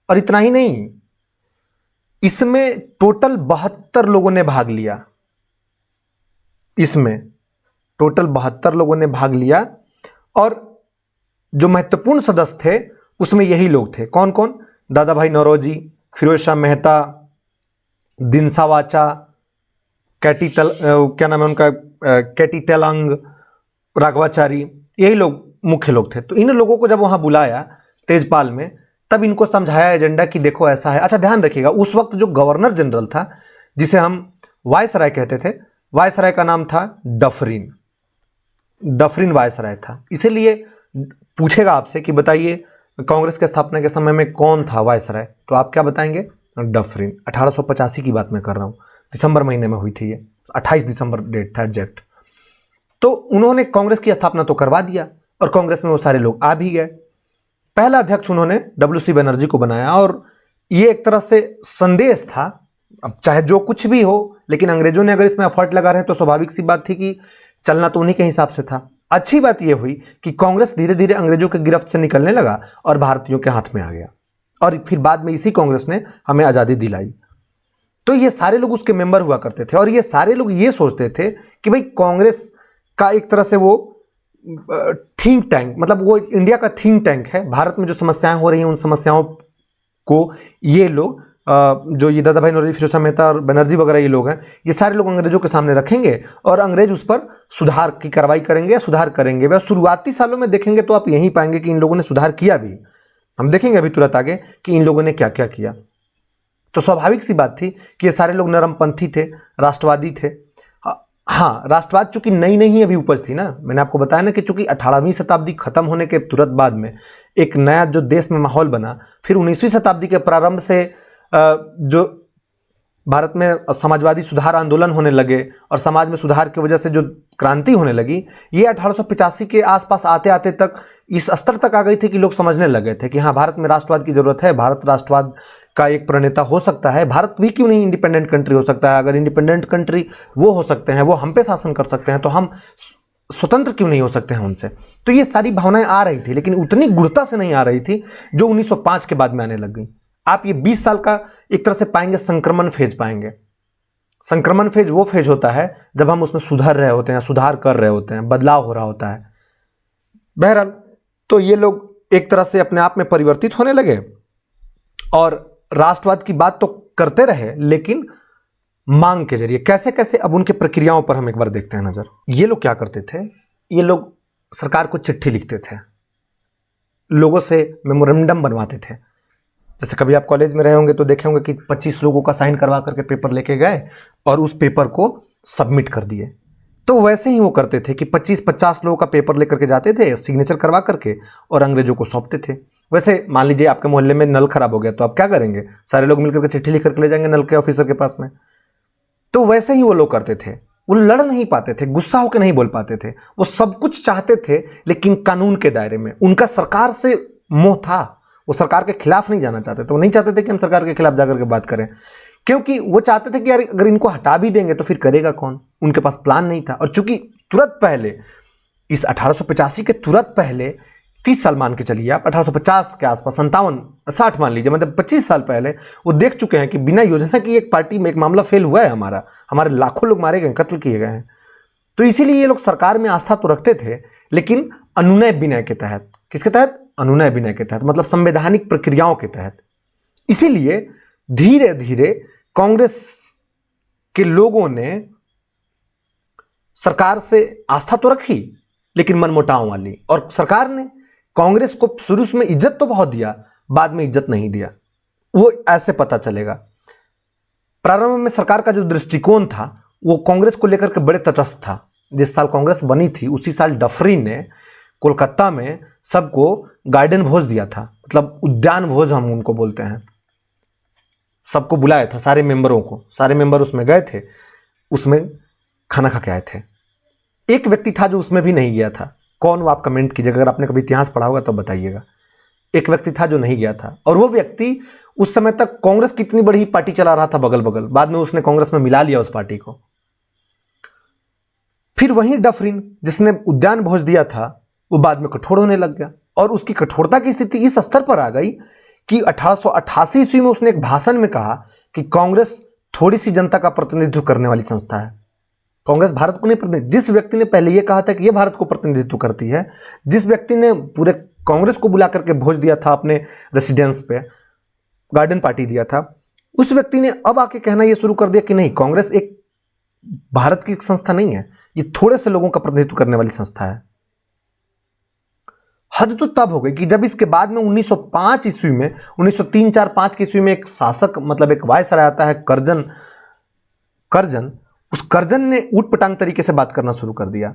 और इतना ही नहीं, इसमें टोटल 72 लोगों ने भाग लिया, इसमें टोटल 72 लोगों ने भाग लिया। और जो महत्वपूर्ण सदस्य थे उसमें यही लोग थे, कौन कौन? दादा भाई नौरोजी, फिरोज शाह मेहता, दिनसा वाचा, क्या नाम है उनका, कैटी तेलंग, राघवाचारी, यही लोग मुख्य लोग थे। तो इन लोगों को जब वहां बुलाया तेजपाल में, तब इनको समझाया एजेंडा कि देखो ऐसा है। अच्छा, ध्यान रखिएगा, उस वक्त जो गवर्नर जनरल था, जिसे हम वायसराय कहते थे, वायसराय का नाम था डफरिन वायसराय था। इसीलिए पूछेगा आपसे कि बताइए कांग्रेस के स्थापना के समय में कौन था वायसराय, तो आप क्या बताएंगे? डफरिन। 1885 की बात मैं कर रहा हूं, दिसंबर महीने में हुई थी ये, 28 दिसंबर डेट था एग्जैक्ट। तो उन्होंने कांग्रेस की स्थापना तो करवा दिया और कांग्रेस में वो सारे लोग आ भी गए। पहला अध्यक्ष उन्होंने WC बनर्जी को बनाया, और ये एक तरह से संदेश था, अब चाहे जो कुछ भी हो, लेकिन अंग्रेजों ने अगर इसमें एफर्ट लगा रहे हैं तो स्वाभाविक सी बात थी कि चलना तो उन्हीं के हिसाब से था। अच्छी बात यह हुई कि कांग्रेस धीरे धीरे अंग्रेजों के गिरफ्त से निकलने लगा और भारतीयों के हाथ में आ गया, और फिर बाद में इसी कांग्रेस ने हमें आज़ादी दिलाई। तो ये सारे लोग उसके मेंबर हुआ करते थे, और ये सारे लोग ये सोचते थे कि भाई कांग्रेस का एक तरह से वो थिंक टैंक, मतलब वो इंडिया का थिंक टैंक है। भारत में जो समस्याएं हो रही हैं उन समस्याओं को ये लोग, जो ये दादा भाई नौरोजी, फिरोज शाह मेहता और बनर्जी वगैरह ये लोग हैं, ये सारे लोग अंग्रेजों के सामने रखेंगे और अंग्रेज उस पर सुधार की कार्रवाई करेंगे या सुधार करेंगे। वह शुरुआती सालों में देखेंगे तो आप यही पाएंगे कि इन लोगों ने सुधार किया भी, हम देखेंगे अभी तुरंत आगे कि इन लोगों ने क्या क्या किया। तो स्वाभाविक सी बात थी कि ये सारे लोग नरमपंथी थे, राष्ट्रवादी थे। हाँ, राष्ट्रवाद चूंकि नई नई अभी उपज थी ना, मैंने आपको बताया ना कि चूंकि 18वीं शताब्दी खत्म होने के तुरंत बाद में एक नया जो देश में माहौल बना, फिर 19वीं शताब्दी के प्रारंभ से जो भारत में समाजवादी सुधार आंदोलन होने लगे और समाज में सुधार की वजह से जो क्रांति होने लगी, ये 1885 के आसपास आते आते तक इस स्तर तक आ गई थी कि लोग समझने लगे थे कि हाँ, भारत में राष्ट्रवाद की जरूरत है, भारत राष्ट्रवाद का एक प्रणेता हो सकता है, भारत भी क्यों नहीं इंडिपेंडेंट कंट्री हो सकता है। अगर इंडिपेंडेंट कंट्री वो हो सकते हैं, वो हम पे शासन कर सकते हैं, तो हम स्वतंत्र क्यों नहीं हो सकते हैं उनसे। तो ये सारी भावनाएं आ रही थी, लेकिन उतनी गुणता से नहीं आ रही थी जो 1905 के बाद में आने लग गई। आप ये 20 साल का एक तरह से पाएंगे संक्रमण फेज पाएंगे। संक्रमण फेज वो फेज होता है जब हम उसमें सुधर रहे होते हैं, सुधार कर रहे होते हैं, बदलाव हो रहा होता है। बहरहाल, तो ये लोग एक तरह से अपने आप में परिवर्तित होने लगे और राष्ट्रवाद की बात तो करते रहे, लेकिन मांग के जरिए कैसे कैसे। अब उनके प्रक्रियाओं पर हम एक बार देखते हैं नजर। ये लोग क्या करते थे, ये लोग सरकार को चिट्ठी लिखते थे, लोगों से मेमोरेंडम बनवाते थे। जैसे कभी आप कॉलेज में रहे होंगे तो देखे होंगे कि 25 लोगों का साइन करवा करके पेपर लेके गए और उस पेपर को सबमिट कर दिए। तो वैसे ही वो करते थे कि 25-50 लोगों का पेपर लेकर के जाते थे, सिग्नेचर करवा करके, और अंग्रेजों को सौंपते थे। वैसे मान लीजिए आपके मोहल्ले में नल खराब हो गया, तो आप क्या करेंगे, सारे लोग मिलकर के चिट्ठी लिख करके ले जाएंगे नल के ऑफिसर के पास में। तो वैसे ही वो लोग करते थे। वो लड़ नहीं पाते थे, गुस्सा होकर नहीं बोल पाते थे, वो सब कुछ चाहते थे लेकिन कानून के दायरे में। उनका सरकार से मोह था, वो सरकार के खिलाफ नहीं जाना चाहते थे। वो नहीं चाहते थे कि हम सरकार के खिलाफ जाकर के बात करें, क्योंकि वो चाहते थे कि यार अगर इनको हटा भी देंगे तो फिर करेगा कौन। उनके पास प्लान नहीं था। और चूंकि तुरंत पहले इस 1885 के तुरंत पहले 30 साल मान के चलिए आप, 1850 के आसपास, 57-60 मान लीजिए, मतलब 25 साल पहले वो देख चुके हैं कि बिना योजना की एक पार्टी में एक मामला फेल हुआ है, हमारे लाखों लोग मारे गए, कत्ल किए गए हैं। तो इसीलिए ये लोग सरकार में आस्था तो रखते थे, लेकिन अनुनय विनय के तहत। किसके तहत? अनुनय विनय के तहत, मतलब संवैधानिक प्रक्रियाओं के तहत। इसीलिए धीरे धीरे कांग्रेस के लोगों ने सरकार से आस्था तो रखी, लेकिन मनमुटाव वाली। और सरकार ने कांग्रेस को शुरू में इज्जत तो बहुत दिया, बाद में इज्जत नहीं दिया। वो ऐसे पता चलेगा। प्रारंभ में सरकार का जो दृष्टिकोण था वो कांग्रेस को लेकर के बड़े तटस्थ था। जिस साल कांग्रेस बनी थी उसी साल डफरिन ने कोलकाता में सबको गार्डन भोज दिया था, मतलब उद्यान भोज हम उनको बोलते हैं। सबको बुलाया था, सारे मेंबरों को, सारे मेंबर उसमें गए थे, उसमें खाना खा के आए थे। एक व्यक्ति था जो उसमें भी नहीं गया था। कौन वो आप कमेंट कीजिएगा, अगर आपने कभी इतिहास पढ़ा होगा तो बताइएगा। एक व्यक्ति था जो नहीं गया था, और वो व्यक्ति उस समय तक कांग्रेस की इतनी बड़ी पार्टी चला रहा था बगल बगल, बाद में उसने कांग्रेस में मिला लिया उस पार्टी को। फिर वही डफरिन जिसने उद्यान भोज दिया था वो बाद में कठोर होने लग गया, और उसकी कठोरता की स्थिति इस स्तर पर आ गई कि 1888 ईस्वी में उसने एक भाषण में कहा कि कांग्रेस थोड़ी सी जनता का प्रतिनिधित्व करने वाली संस्था है। कांग्रेस भारत को नहीं प्रतिनिधित्व, जिस व्यक्ति ने पहले यह कहा था कि यह भारत को प्रतिनिधित्व करती है, जिस व्यक्ति ने पूरे कांग्रेस को बुला करके भोज दिया था अपने रेसिडेंस पे, गार्डन पार्टी दिया था, उस व्यक्ति ने अब आके कहना यह शुरू कर दिया कि नहीं, कांग्रेस एक भारत की संस्था नहीं है, ये थोड़े से लोगों का प्रतिनिधित्व करने वाली संस्था है। हद तो तब हो गई कि जब इसके बाद में 1905 ईस्वी में, 1903-4-5 की ईस्वी में एक शासक, मतलब एक वायसराय आता है, कर्जन। उस कर्जन ने ऊटपटांग तरीके से बात करना शुरू कर दिया।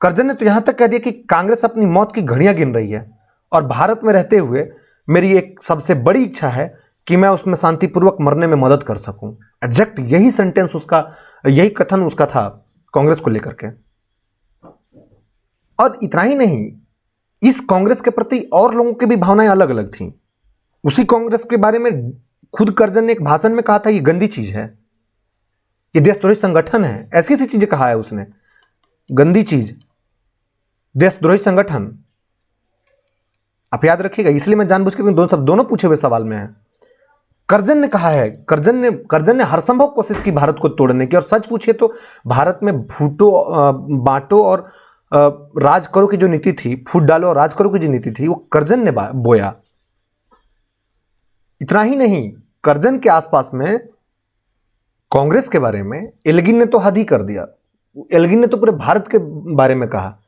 कर्जन ने तो यहां तक कह दिया कि कांग्रेस अपनी मौत की घड़ियां गिन रही है, और भारत में रहते हुए मेरी एक सबसे बड़ी इच्छा है कि मैं उसमें शांतिपूर्वक मरने में मदद कर सकूं। एग्जैक्ट यही सेंटेंस उसका, यही कथन उसका था कांग्रेस को लेकर के। और इतना ही नहीं, इस कांग्रेस के प्रति और लोगों की भी भावनाएं अलग अलग थीं। उसी कांग्रेस के बारे में खुद कर्जन ने एक भाषण में कहा था, ये गंदी चीज है, ये देशद्रोही संगठन है, ऐसी ऐसी चीजें कहा है उसने। गंदी चीज, देशद्रोही संगठन, आप याद रखिएगा। इसलिए मैं जानबूझ के दोनों पूछे हुए सवाल में है। कर्जन ने कहा है, कर्जन ने हर संभव कोशिश की भारत को तोड़ने की। और सच पूछिए तो भारत में बांटो और राज करो की जो नीति थी, फूट डालो और राज करो की जो नीति थी, वो कर्जन ने बोया। इतना ही नहीं, कर्जन के आसपास में कांग्रेस के बारे में एल्गिन ने तो हद ही कर दिया। एल्गिन ने तो पूरे भारत के बारे में कहा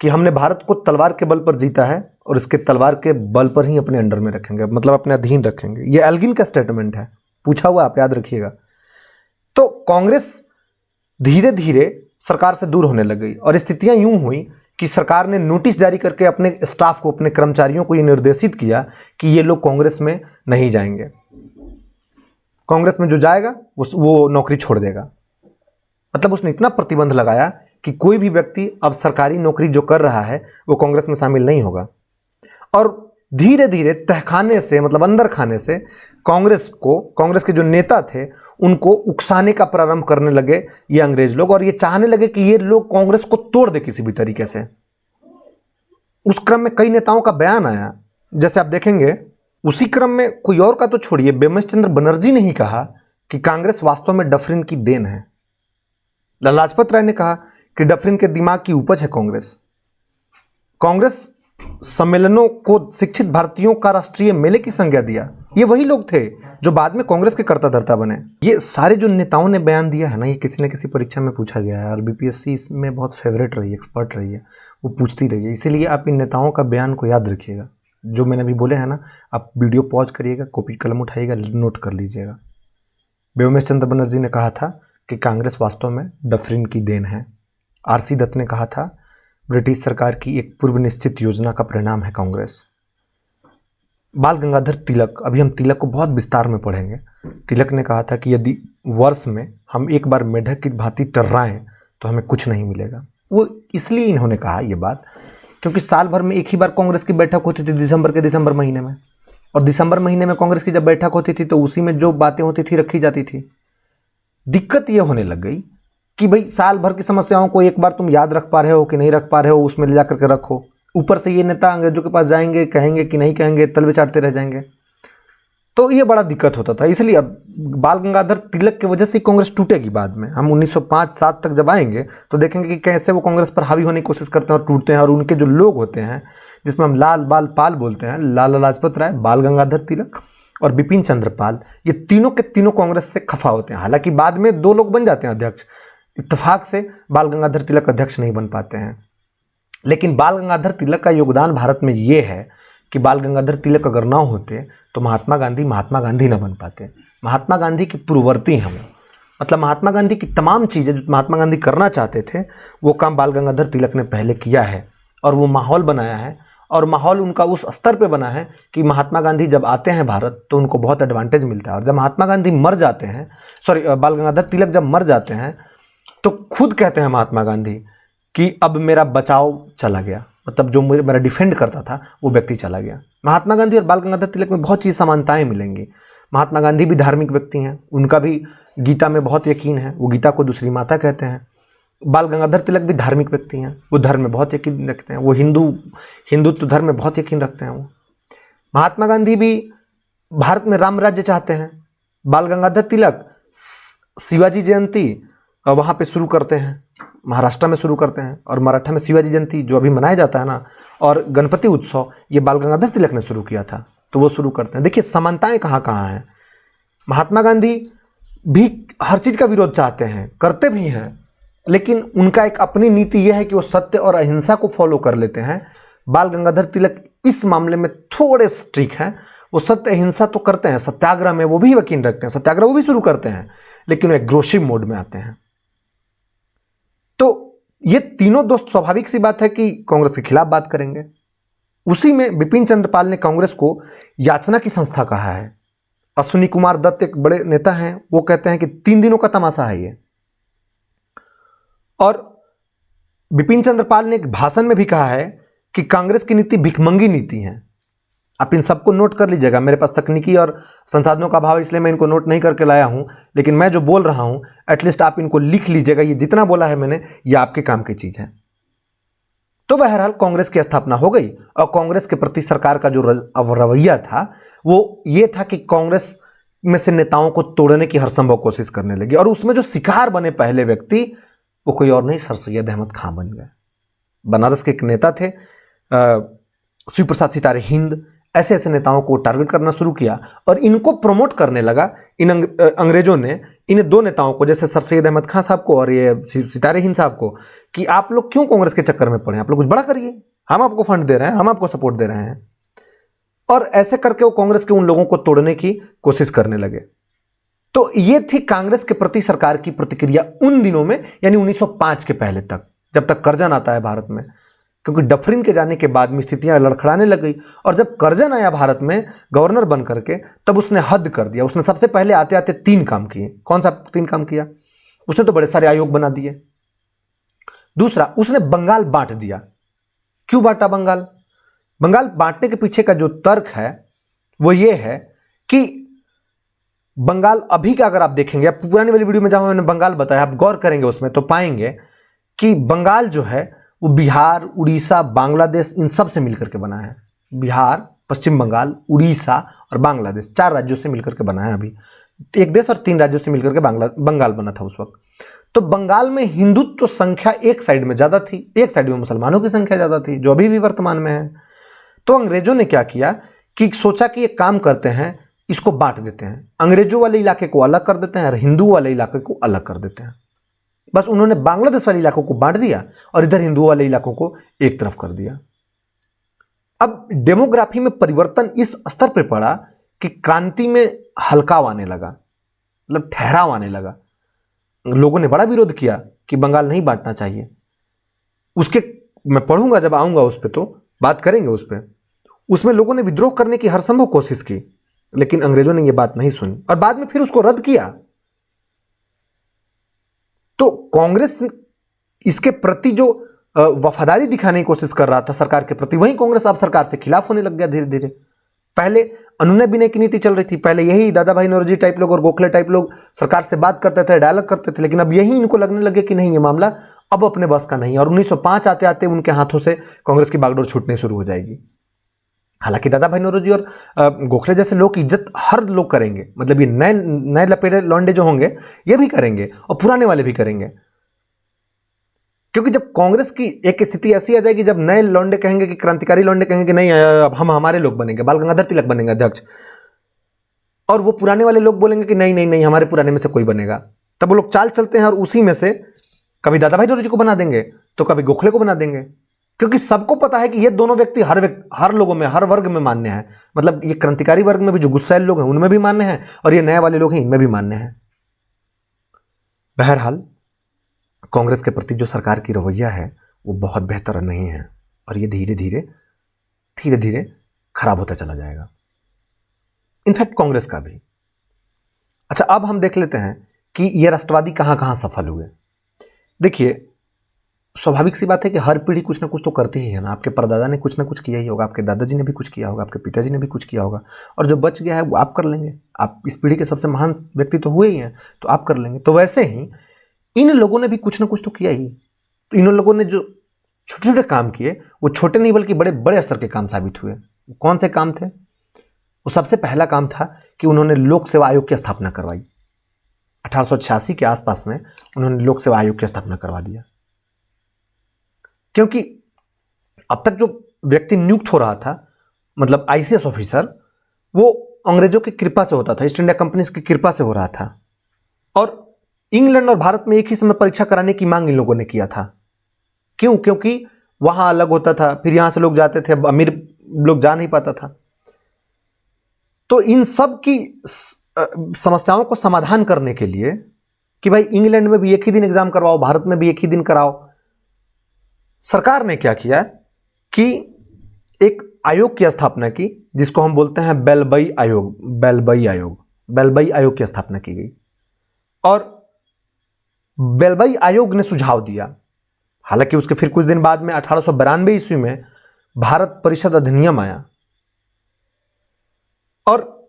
कि हमने भारत को तलवार के बल पर जीता है, और इसके तलवार के बल पर ही अपने अंडर में रखेंगे, मतलब अपने अधीन रखेंगे। ये एल्गिन का स्टेटमेंट है, पूछा हुआ, आप याद रखिएगा। तो कांग्रेस धीरे धीरे सरकार से दूर होने लग गई और स्थितियां यूं हुई कि सरकार ने नोटिस जारी करके अपने स्टाफ को, अपने कर्मचारियों को ये निर्देशित किया कि ये लोग कांग्रेस में नहीं जाएंगे, कांग्रेस में जो जाएगा वो नौकरी छोड़ देगा। मतलब उसने इतना प्रतिबंध लगाया कि कोई भी व्यक्ति अब सरकारी नौकरी जो कर रहा है वो कांग्रेस में शामिल नहीं होगा। और धीरे धीरे तहखाने से, मतलब अंदर खाने से, कांग्रेस के जो नेता थे उनको उकसाने का प्रारंभ करने लगे ये अंग्रेज लोग, और ये चाहने लगे कि ये लोग कांग्रेस को तोड़ दे किसी भी तरीके से। उस क्रम में कई नेताओं का बयान आया, जैसे आप देखेंगे। उसी क्रम में कोई और का तो छोड़िए, बिमल चंद्र बनर्जी ने ही कहा कि कांग्रेस वास्तव में डफरिन की देन है। लाला लाजपत राय ने कहा कि डफरिन के दिमाग की उपज है कांग्रेस सम्मेलनों को शिक्षित भारतीयों का राष्ट्रीय मेले की संज्ञा दिया। ये वही लोग थे जो बाद में कांग्रेस के कर्ता धर्ता बने। ये सारे जो नेताओं ने बयान दिया है ना, ये किसी न किसी परीक्षा में पूछा गया है और बीपीएससी इसमें बहुत फेवरेट रही है, एक्सपर्ट रही है, वो पूछती रही है। इसीलिए आप इन नेताओं का बयान को याद रखिएगा। जो मैंने अभी बोले हैं ना, आप वीडियो पॉज करिएगा, कॉपी कलम उठाइएगा, नोट कर लीजिएगा। बिमल चंद्र बनर्जी ने कहा था कि कांग्रेस वास्तव में डफरिन की देन है। आरसी दत्त ने कहा था ब्रिटिश सरकार की एक पूर्व निश्चित योजना का परिणाम है कांग्रेस। बाल गंगाधर तिलक, अभी हम तिलक को बहुत विस्तार में पढ़ेंगे। तिलक ने कहा था कि यदि वर्ष में हम एक बार मेढक की भांति टर्राएं तो हमें कुछ नहीं मिलेगा। वो इसलिए इन्होंने कहा ये बात क्योंकि साल भर में एक ही बार कांग्रेस की बैठक होती थी, दिसंबर महीने में। और दिसंबर महीने में कांग्रेस की जब बैठक होती थी तो उसी में जो बातें होती थी रखी जाती थी। दिक्कत ये होने लग गई कि भाई साल भर की समस्याओं को एक बार तुम याद रख पा रहे हो कि नहीं रख पा रहे हो, उसमें ले जा करके रखो। ऊपर से ये नेता अंग्रेजों के पास जाएंगे, कहेंगे कि नहीं कहेंगे, तलवे चाटते रह जाएंगे। तो ये बड़ा दिक्कत होता था। इसलिए अब बाल गंगाधर तिलक की वजह से कांग्रेस टूटेगी। बाद में हम 1905-7 तक जब आएंगे तो देखेंगे कि कैसे वो कांग्रेस पर हावी होने की कोशिश करते हैं और टूटते हैं। और उनके जो लोग होते हैं, जिसमें हम लाल बाल पाल बोलते हैं, लाला लाजपत राय, बाल गंगाधर तिलक और बिपिन चंद्र पाल, ये तीनों के तीनों कांग्रेस से खफा होते हैं। हालांकि बाद में 2 लोग बन जाते हैं अध्यक्ष, इत्तेफाक से बाल गंगाधर तिलक अध्यक्ष नहीं बन पाते हैं। लेकिन बाल गंगाधर तिलक का योगदान भारत में ये है कि बाल गंगाधर तिलक अगर ना होते तो महात्मा गांधी न बन पाते। महात्मा गांधी की पूर्ववर्ती हैं वो, मतलब महात्मा गांधी की तमाम चीज़ें जो महात्मा गांधी करना चाहते थे वो काम बाल गंगाधर तिलक ने पहले किया है और वो माहौल बनाया है। और माहौल उनका उस स्तर पे बना है कि महात्मा गांधी जब आते हैं भारत तो उनको बहुत एडवांटेज मिलता है। और जब महात्मा गांधी मर जाते हैं, बाल गंगाधर तिलक जब मर जाते हैं तो खुद कहते हैं महात्मा गांधी कि अब मेरा बचाव चला गया, मतलब जो मेरा डिफेंड करता था वो व्यक्ति चला गया। महात्मा गांधी और बाल गंगाधर तिलक में बहुत चीज़ समानताएं मिलेंगी। महात्मा गांधी भी धार्मिक व्यक्ति हैं, उनका भी गीता में बहुत यकीन है, वो गीता को दूसरी माता कहते हैं। बाल गंगाधर तिलक भी धार्मिक व्यक्ति हैं, वो धर्म में बहुत यकीन रखते हैं, वो हिंदुत्व धर्म में बहुत यकीन रखते हैं। वो महात्मा गांधी भी भारत में राम राज्य चाहते हैं। बाल गंगाधर तिलक शिवाजी जयंती वहाँ पे शुरू करते हैं, महाराष्ट्र में शुरू करते हैं। और मराठा में शिवाजी जयंती जो अभी मनाया जाता है ना, और गणपति उत्सव, ये बाल गंगाधर तिलक ने शुरू किया था, तो वो शुरू करते हैं। देखिए समानताएं कहाँ कहाँ हैं। महात्मा गांधी भी हर चीज़ का विरोध चाहते हैं, करते भी हैं, लेकिन उनका एक अपनी नीति यह है कि वो सत्य और अहिंसा को फॉलो कर लेते हैं। बाल गंगाधर तिलक इस मामले में थोड़े स्ट्रिक्ट हैं। वो सत्य अहिंसा तो करते हैं, सत्याग्रह में वो भी यकीन रखते हैं, सत्याग्रह वो भी शुरू करते हैं, लेकिन वो एग्रेसिव मोड में आते हैं। तो ये तीनों दोस्त स्वाभाविक सी बात है कि कांग्रेस के खिलाफ बात करेंगे। उसी में बिपिन चंद्र पाल ने कांग्रेस को याचना की संस्था कहा है। अश्विनी कुमार दत्त एक बड़े नेता हैं, वो कहते हैं कि 3 दिनों का तमाशा है ये। और बिपिन चंद्र पाल ने एक भाषण में भी कहा है कि कांग्रेस की नीति भिखमंगी नीति है। आप इन सबको नोट कर लीजिएगा। मेरे पास तकनीकी और संसाधनों का अभाव, इसलिए मैं इनको नोट नहीं करके लाया हूं, लेकिन मैं जो बोल रहा हूं एटलीस्ट आप इनको लिख लीजिएगा। ये जितना बोला है मैंने, ये आपके काम की चीज है। तो बहरहाल कांग्रेस की स्थापना हो गई और कांग्रेस के प्रति सरकार का जो रवैया था वो ये था कि कांग्रेस में से नेताओं को तोड़ने की हर संभव कोशिश करने लगी। और उसमें जो शिकार बने पहले व्यक्ति, वो कोई और नहीं, सर सैयद अहमद खां बन गए। बनारस के एक नेता थे शिव प्रसाद सितारे हिंद, ऐसे ऐसे नेताओं को टारगेट करना शुरू किया और इनको प्रमोट करने लगा इन अंग्रेजों ने, इन 2 नेताओं को, जैसे सर सैयद अहमद खां साहब को और ये सितारे हिंद साहब को, कि आप लोग क्यों कांग्रेस के चक्कर में पड़े, आप लोग कुछ बड़ा करिए, हम आपको फंड दे रहे हैं, हम आपको सपोर्ट दे रहे हैं। और ऐसे करके वो कांग्रेस के उन लोगों को तोड़ने की कोशिश करने लगे। तो ये थी कांग्रेस के प्रति सरकार की प्रतिक्रिया उन दिनों में, यानी 1905 के पहले तक, जब तक करजन आता है भारत में। क्योंकि डफरिन के जाने के बाद में स्थितियां लड़खड़ाने लग गई, और जब करजन आया भारत में गवर्नर बन करके, तब उसने हद कर दिया। उसने सबसे पहले आते आते 3 काम किए। कौन सा 3 काम किया? उसने तो बड़े सारे आयोग बना दिए। दूसरा, उसने बंगाल बांट दिया। क्यों बांटा बंगाल? बंगाल बांटने के पीछे का जो तर्क है वो ये है कि बंगाल अभी का अगर आप देखेंगे, आप पुरानी वाली वीडियो में जहां मैंने बंगाल बताया, आप गौर करेंगे उसमें तो पाएंगे कि बंगाल जो है वो बिहार, उड़ीसा, बांग्लादेश इन सब से मिलकर के बना है। बिहार, पश्चिम बंगाल, उड़ीसा और बांग्लादेश 4 राज्यों से मिलकर के बना है। अभी एक देश और 3 राज्यों से मिलकर के बंगाल बना था उस वक्त। तो बंगाल में हिंदुत्व संख्या एक साइड में ज्यादा थी, एक साइड में मुसलमानों की संख्या ज्यादा थी, जो अभी भी वर्तमान में है। तो अंग्रेजों ने क्या किया कि सोचा कि एक काम करते हैं, इसको बांट देते हैं। अंग्रेजों वाले इलाके को अलग कर देते हैं और हिंदू वाले इलाके को अलग कर देते हैं। बस उन्होंने बांग्लादेश वाले इलाकों को बांट दिया और इधर हिंदू वाले इलाकों को एक तरफ कर दिया। अब डेमोग्राफी में परिवर्तन इस स्तर पर पड़ा कि क्रांति में हल्काव आने लगा, मतलब ठहराव आने लगा। लोगों ने बड़ा विरोध किया कि बंगाल नहीं बांटना चाहिए। उसके मैं पढ़ूंगा, जब आऊंगा उस पर तो बात करेंगे उस पर। उसमें लोगों ने विद्रोह करने की हर संभव कोशिश की, लेकिन अंग्रेजों ने यह बात नहीं सुनी और बाद में फिर उसको रद्द किया। तो कांग्रेस इसके प्रति जो वफादारी दिखाने की कोशिश कर रहा था सरकार के प्रति, वही कांग्रेस अब सरकार से खिलाफ होने लग गया धीरे धीरे। पहले अनुनय विनय की नीति चल रही थी, पहले यही दादा भाई नौरोजी टाइप लोग और गोखले टाइप लोग सरकार से बात करते थे, डायलॉग करते थे, लेकिन अब यही इनको लगने लगे कि नहीं, ये मामला अब अपने बस का नहीं है। और 1905 आते आते उनके हाथों से कांग्रेस की बागडोर छूटनी शुरू हो जाएगी। हालांकि दादा भाई नौरोजी और गोखले जैसे लोग की इज्जत हर लोग करेंगे, मतलब ये नए लपेटे लौंडे जो होंगे ये भी करेंगे और पुराने वाले भी करेंगे। क्योंकि जब कांग्रेस की एक स्थिति ऐसी आ जाएगी, जब नए लौंडे कहेंगे कि क्रांतिकारी लौंडे कहेंगे कि नहीं, अब हम हमारे लोग बनेंगे, बाल गंगाधर तिलक बनेंगे अध्यक्ष, और वो पुराने वाले लोग बोलेंगे कि नहीं नहीं नहीं, हमारे पुराने में से कोई बनेगा, तब वो लोग चाल चलते हैं और उसी में से कभी दादा भाई नौरोजी को बना देंगे तो कभी गोखले को बना देंगे। क्योंकि सबको पता है कि ये दोनों व्यक्ति हर लोगों में, हर वर्ग में मान्य है। मतलब ये क्रांतिकारी वर्ग में भी जो गुस्सैल लोग हैं उनमें भी मान्य है, और ये नए वाले लोग हैं इनमें भी मान्य है। बहरहाल कांग्रेस के प्रति जो सरकार की रवैया है वो बहुत बेहतर नहीं है, और ये धीरे धीरे खराब होता चला जाएगा, इनफैक्ट कांग्रेस का भी। अच्छा, अब हम देख लेते हैं कि ये राष्ट्रवादी कहां कहां सफल हुए। देखिए, स्वाभाविक सी बात है कि हर पीढ़ी कुछ ना कुछ तो करती ही है ना। आपके परदादा ने कुछ ना कुछ किया ही होगा, आपके दादाजी ने भी कुछ किया होगा, आपके पिताजी ने भी कुछ किया होगा, और जो बच गया है वो आप कर लेंगे। आप इस पीढ़ी के सबसे महान व्यक्ति तो हुए ही हैं, तो आप कर लेंगे। तो वैसे ही इन लोगों ने भी कुछ ना कुछ तो किया ही। तो इन लोगों ने जो छोटे छोटे काम किए वो छोटे नहीं बल्कि बड़े बड़े स्तर के काम साबित हुए। कौन से काम थे? वो सबसे पहला काम था कि उन्होंने लोक सेवा आयोग की स्थापना करवाई। 1886 के आसपास में उन्होंने लोक सेवा आयोग की स्थापना करवा दिया। क्योंकि अब तक जो व्यक्ति नियुक्त हो रहा था, मतलब आईसीएस ऑफिसर, वो अंग्रेजों की कृपा से होता था, ईस्ट इंडिया कंपनी की कृपा से हो रहा था। और इंग्लैंड और भारत में एक ही समय परीक्षा कराने की मांग इन लोगों ने किया था। क्यों? क्योंकि वहां अलग होता था, फिर यहां से लोग जाते थे, अमीर लोग जा नहीं पाता था। तो इन सब की समस्याओं को समाधान करने के लिए कि भाई इंग्लैंड में भी एक ही दिन एग्जाम करवाओ, भारत में भी एक ही दिन कराओ, सरकार ने क्या किया कि एक आयोग की स्थापना की, जिसको हम बोलते हैं बेल्बई आयोग। बेल्बई आयोग की स्थापना की गई, और बेल्बई आयोग ने सुझाव दिया। हालांकि उसके फिर कुछ दिन बाद में 1892 ईस्वी में भारत परिषद अधिनियम आया, और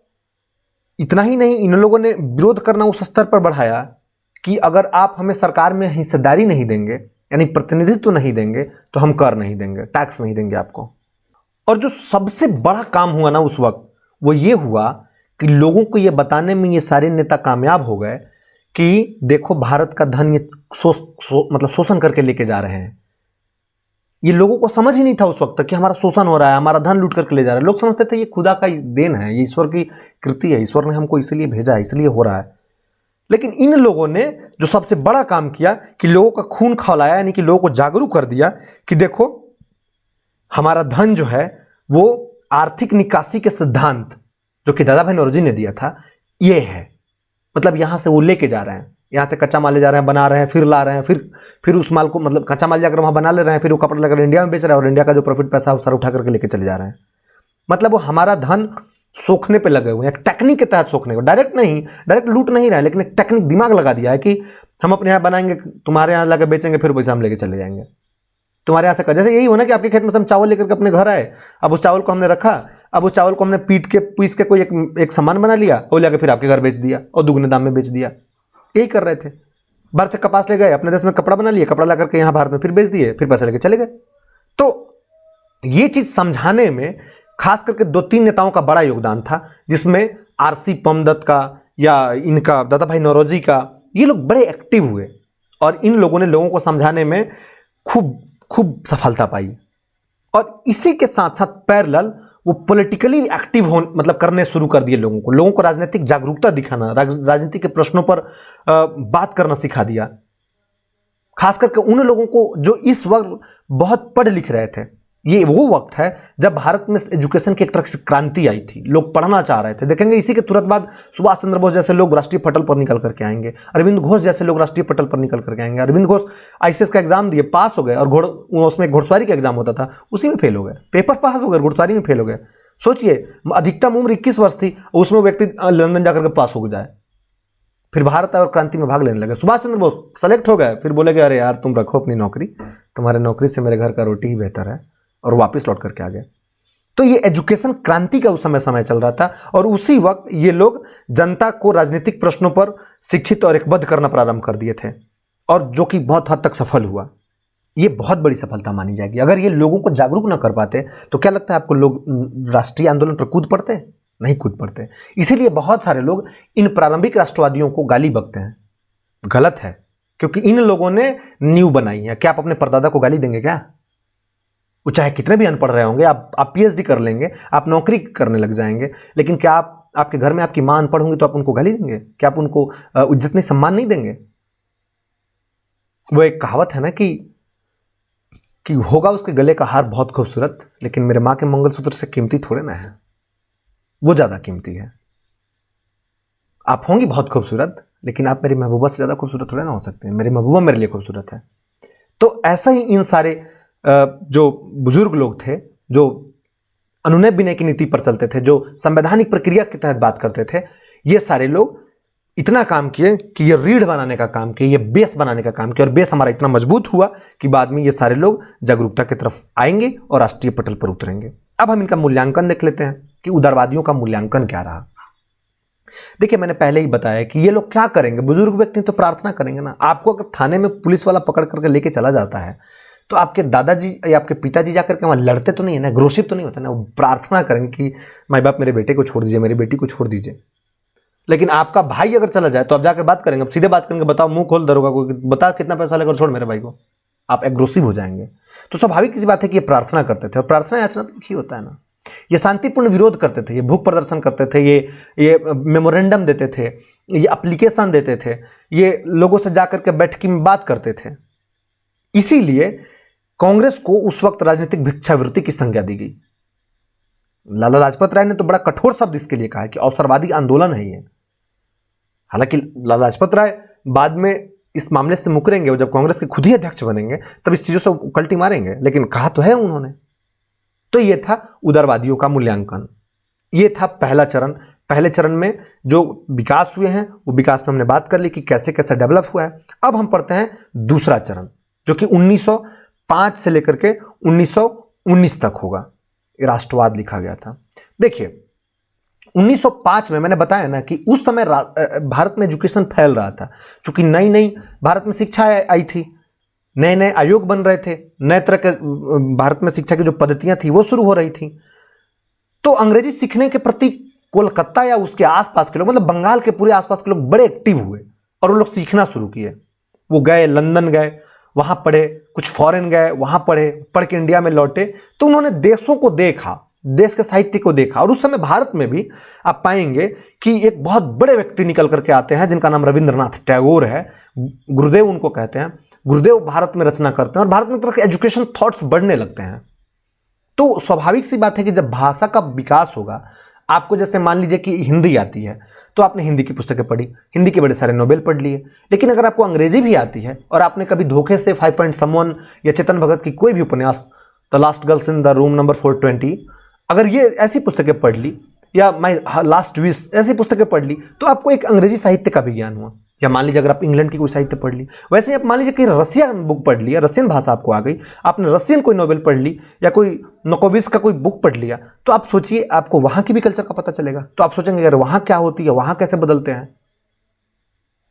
इतना ही नहीं, इन लोगों ने विरोध करना उस स्तर पर बढ़ाया कि अगर आप हमें सरकार में हिस्सेदारी नहीं देंगे, यानी प्रतिनिधित्व नहीं देंगे, तो हम कर नहीं देंगे, टैक्स नहीं देंगे आपको। और जो सबसे बड़ा काम हुआ ना उस वक्त, वो ये हुआ कि लोगों को ये बताने में ये सारे नेता कामयाब हो गए कि देखो भारत का धन ये मतलब शोषण करके लेके जा रहे हैं। ये लोगों को समझ ही नहीं था उस वक्त तक कि हमारा शोषण हो रहा है, हमारा धन लूट करके ले जा रहा है। लोग समझते थे ये खुदा का देन है, ये ईश्वर की कृति है, ईश्वर ने हमको इसलिए भेजा है, इसलिए हो रहा है। लेकिन इन लोगों ने जो सबसे बड़ा काम किया कि लोगों का खून खौलाया, यानी कि लोगों को जागरूक कर दिया कि देखो हमारा धन जो है वो आर्थिक निकासी के सिद्धांत जो कि दादा भाई नौरोजी ने दिया था, ये है। मतलब यहां से वो लेके जा रहे हैं, यहाँ से कच्चा माल ले जा रहे हैं, बना रहे हैं, फिर ला रहे हैं, फिर उस माल को, मतलब कच्चा माल जाकर वहां बना ले रहे हैं, फिर वो कपड़ा लेकर इंडिया में बेच रहे हैं और इंडिया का जो प्रॉफिट पैसा है वो सारा उठा करके लेके चले जा रहे हैं। मतलब वो हमारा धन सोखने पे लगे हुए हैं, एक टेक्निक के तहत सोखने को, डायरेक्ट नहीं, डायरेक्ट लूट नहीं रहे, लेकिन एक टेक्निक दिमाग लगा दिया है कि हम अपने यहाँ बनाएंगे, तुम्हारे यहाँ लाकर बेचेंगे, फिर पैसा हम लेके चले जाएंगे। तुम्हारे यहाँ से कर, जैसे यही हो ना कि आपके खेत में से हम चावल लेकर के अपने घर आए, अब उस चावल को हमने रखा, अब उस चावल को हमने पीस के कोई एक सामान बना लिया और लेकर फिर आपके घर बेच दिया और दुगने दाम में बेच दिया। यही कर रहे थे। भारत से कपास ले गए, अपने देश में कपड़ा बना लिया, कपड़ा ला करके यहाँ भारत में फिर बेच दिए, फिर पैसे लेके चले गए। तो ये चीज समझाने में खास करके 2-3 नेताओं का बड़ा योगदान था, जिसमें आरसी पमदत्त का या इनका दादा भाई नौरोजी का, ये लोग बड़े एक्टिव हुए और इन लोगों ने लोगों को समझाने में खूब सफलता पाई। और इसी के साथ साथ पैरेलल वो पॉलिटिकली एक्टिव हो, मतलब करने शुरू कर दिए लोगों को राजनीतिक जागरूकता दिखाना, राजनीति के प्रश्नों पर बात करना सिखा दिया। खास करके उन लोगों को जो इस वक्त बहुत पढ़ लिख रहे थे। ये वो वक्त है जब भारत में एजुकेशन की एक तरह से क्रांति आई थी, लोग पढ़ना चाह रहे थे। देखेंगे इसी के तुरंत बाद सुभाष चंद्र बोस जैसे लोग राष्ट्रीय पटल पर निकल करके आएंगे, अरविंद घोष जैसे लोग राष्ट्रीय पटल पर निकल करके आएंगे। अरविंद घोष आईसीएस का एग्जाम दिए, पास हो गए, और उसमें घुड़सवारी का एग्जाम होता था, उसी में फेल हो गए, पेपर पास हो गए, घुड़सवारी में फेल हो गए। सोचिए, अधिकतम उम्र 21 वर्ष थी, उसमें व्यक्ति लंदन जाकर के पास हो जाए, फिर भारत और क्रांति में भाग लेने लगे। सुभाष चंद्र बोस सेलेक्ट हो गए, फिर बोले कि अरे यार तुम रखो अपनी नौकरी, तुम्हारे नौकरी से मेरे घर का रोटी ही बेहतर है, और वापस लौट करके आ गए। तो ये एजुकेशन क्रांति का उस समय चल रहा था, और उसी वक्त ये लोग जनता को राजनीतिक प्रश्नों पर शिक्षित और एकबद्ध करना प्रारंभ कर दिए थे, और जो कि बहुत हद तक सफल हुआ। ये बहुत बड़ी सफलता मानी जाएगी। अगर ये लोगों को जागरूक ना कर पाते तो क्या लगता है आपको, लोग राष्ट्रीय आंदोलन पर कूद पड़ते? नहीं कूद पड़ते। इसीलिए बहुत सारे लोग इन प्रारंभिक राष्ट्रवादियों को गाली बकते हैं। गलत है, क्योंकि इन लोगों ने नींव बनाई है। क्या आप अपने परदादा को गाली देंगे? क्या वो चाहे कितने भी अनपढ़ रहे होंगे, आप पीएचडी कर लेंगे, आप नौकरी करने लग जाएंगे, लेकिन क्या आप, आपके घर में आपकी मां अनपढ़ होंगी तो आप उनको गाली देंगे? क्या आप उनको इज्जत नहीं, सम्मान नहीं देंगे? वो एक कहावत है ना कि होगा उसके गले का हार बहुत खूबसूरत, लेकिन मेरे मां के मंगलसूत्र से कीमती थोड़े ना है, वो ज्यादा कीमती है। आप होंगी बहुत खूबसूरत, लेकिन आप मेरी महबूबा से ज्यादा खूबसूरत थोड़े ना हो सकते हैं। मेरी महबूबा मेरे लिए खूबसूरत है। तो ऐसा ही इन सारे जो बुजुर्ग लोग थे, जो अनुनय विनय की नीति पर चलते थे, जो संवैधानिक प्रक्रिया के तहत बात करते थे, ये सारे लोग इतना काम किए कि ये रीढ़ बनाने का काम किए, ये बेस बनाने का काम किया, और बेस हमारा इतना मजबूत हुआ कि बाद में ये सारे लोग जागरूकता की तरफ आएंगे और राष्ट्रीय पटल पर उतरेंगे। अब हम इनका मूल्यांकन देख लेते हैं कि उदारवादियों का मूल्यांकन क्या रहा। देखिए, मैंने पहले ही बताया कि ये लोग क्या करेंगे। बुजुर्ग व्यक्ति तो प्रार्थना करेंगे ना। आपको अगर थाने में पुलिस वाला पकड़ करके लेके चला जाता है तो आपके दादाजी या आपके पिताजी जाकर के वहाँ लड़ते तो नहीं है ना, ग्रोशिप तो नहीं होता ना, वो प्रार्थना करेंगे कि माई बाप मेरे बेटे को छोड़ दीजिए, मेरी बेटी को छोड़ दीजिए। लेकिन आपका भाई अगर चला जाए तो आप जाकर बात करेंगे, अब सीधे बात करेंगे, बताओ, मुंह खोल दरोगा को, बता कितना पैसा लेकर छोड़ मेरे भाई को। आप एग्रोसिव हो जाएंगे। तो स्वाभाविक सी बात है कि ये प्रार्थना करते थे, और प्रार्थना याचना तो ही होता है ना। ये शांतिपूर्ण विरोध करते थे, ये भूख प्रदर्शन करते थे, ये मेमोरेंडम देते थे, ये एप्लीकेशन देते थे, ये लोगों से जाकर के बैठकी में बात करते थे। इसीलिए कांग्रेस को उस वक्त राजनीतिक भिक्षावृत्ति की संज्ञा दी गई। लाला लाजपत राय ने तो बड़ा कठोर शब्द इसके लिए कहा कि अवसरवादी आंदोलन है ये। हालांकि लाला लाजपत राय बाद में इस मामले से मुकरेंगे, और जब कांग्रेस के खुद ही अध्यक्ष बनेंगे तब इस चीजों से उकल्टी मारेंगे, लेकिन कहा तो है उन्होंने। तो ये था उदारवादियों का मूल्यांकन। ये था पहला चरण। पहले चरण में जो विकास हुए हैं वो विकास में हमने बात कर ली कि कैसे कैसे डेवलप हुआ है। अब हम पढ़ते हैं दूसरा चरण, जो कि 1905 से लेकर के 1919 तक होगा। राष्ट्रवाद लिखा गया था। देखिए, 1905 में मैंने बताया ना कि उस समय भारत में एजुकेशन फैल रहा था, क्योंकि नई नई भारत में शिक्षा आई थी, नए नए आयोग बन रहे थे, नए तरह के भारत में शिक्षा की जो पद्धतियां थी वो शुरू हो रही थी। तो अंग्रेजी सीखने के प्रति कोलकाता या उसके आसपास के लोग, मतलब बंगाल के पूरे आसपास के लोग बड़े एक्टिव हुए, और वो लोग सीखना शुरू किए। वो गए, लंदन गए, वहां पढ़े, कुछ फॉरेन गए, वहां पढ़े, पढ़ के इंडिया में लौटे। तो उन्होंने देशों को देखा, देश के साहित्य को देखा। और उस समय भारत में भी आप पाएंगे कि एक बहुत बड़े व्यक्ति निकल करके आते हैं जिनका नाम रविंद्रनाथ टैगोर है। गुरुदेव उनको कहते हैं। गुरुदेव भारत में रचना करते हैं, और भारत में तरह के एजुकेशन थॉट्स बढ़ने लगते हैं। तो स्वाभाविक सी बात है कि जब भाषा का विकास होगा, आपको जैसे मान लीजिए कि हिंदी आती है तो आपने हिंदी की पुस्तकें पढ़ी, हिंदी के बड़े सारे नोबेल पढ़ लिए, लेकिन अगर आपको अंग्रेजी भी आती है और आपने कभी धोखे से 5 पॉइंट समवन या चेतन भगत की कोई भी उपन्यास, the last girls in the room number 420, अगर ये ऐसी पुस्तकें पढ़ ली, या माई लास्ट विश ऐसी पुस्तकें पढ़ ली, तो आपको एक अंग्रेजी साहित्य का भी ज्ञान हुआ। या मान लीजिए अगर आप इंग्लैंड की कोई साहित्य पढ़ ली, वैसे ही आप मान लीजिए कि रसियन बुक पढ़ लिया, रसियन भाषा आपको आ गई, आपने रसियन कोई नोवेल पढ़ ली या कोई नोकोविस का कोई बुक पढ़ लिया, तो आप सोचिए आपको वहां की भी कल्चर का पता चलेगा। तो आप सोचेंगे यार वहां क्या होती है, वहां कैसे बदलते हैं।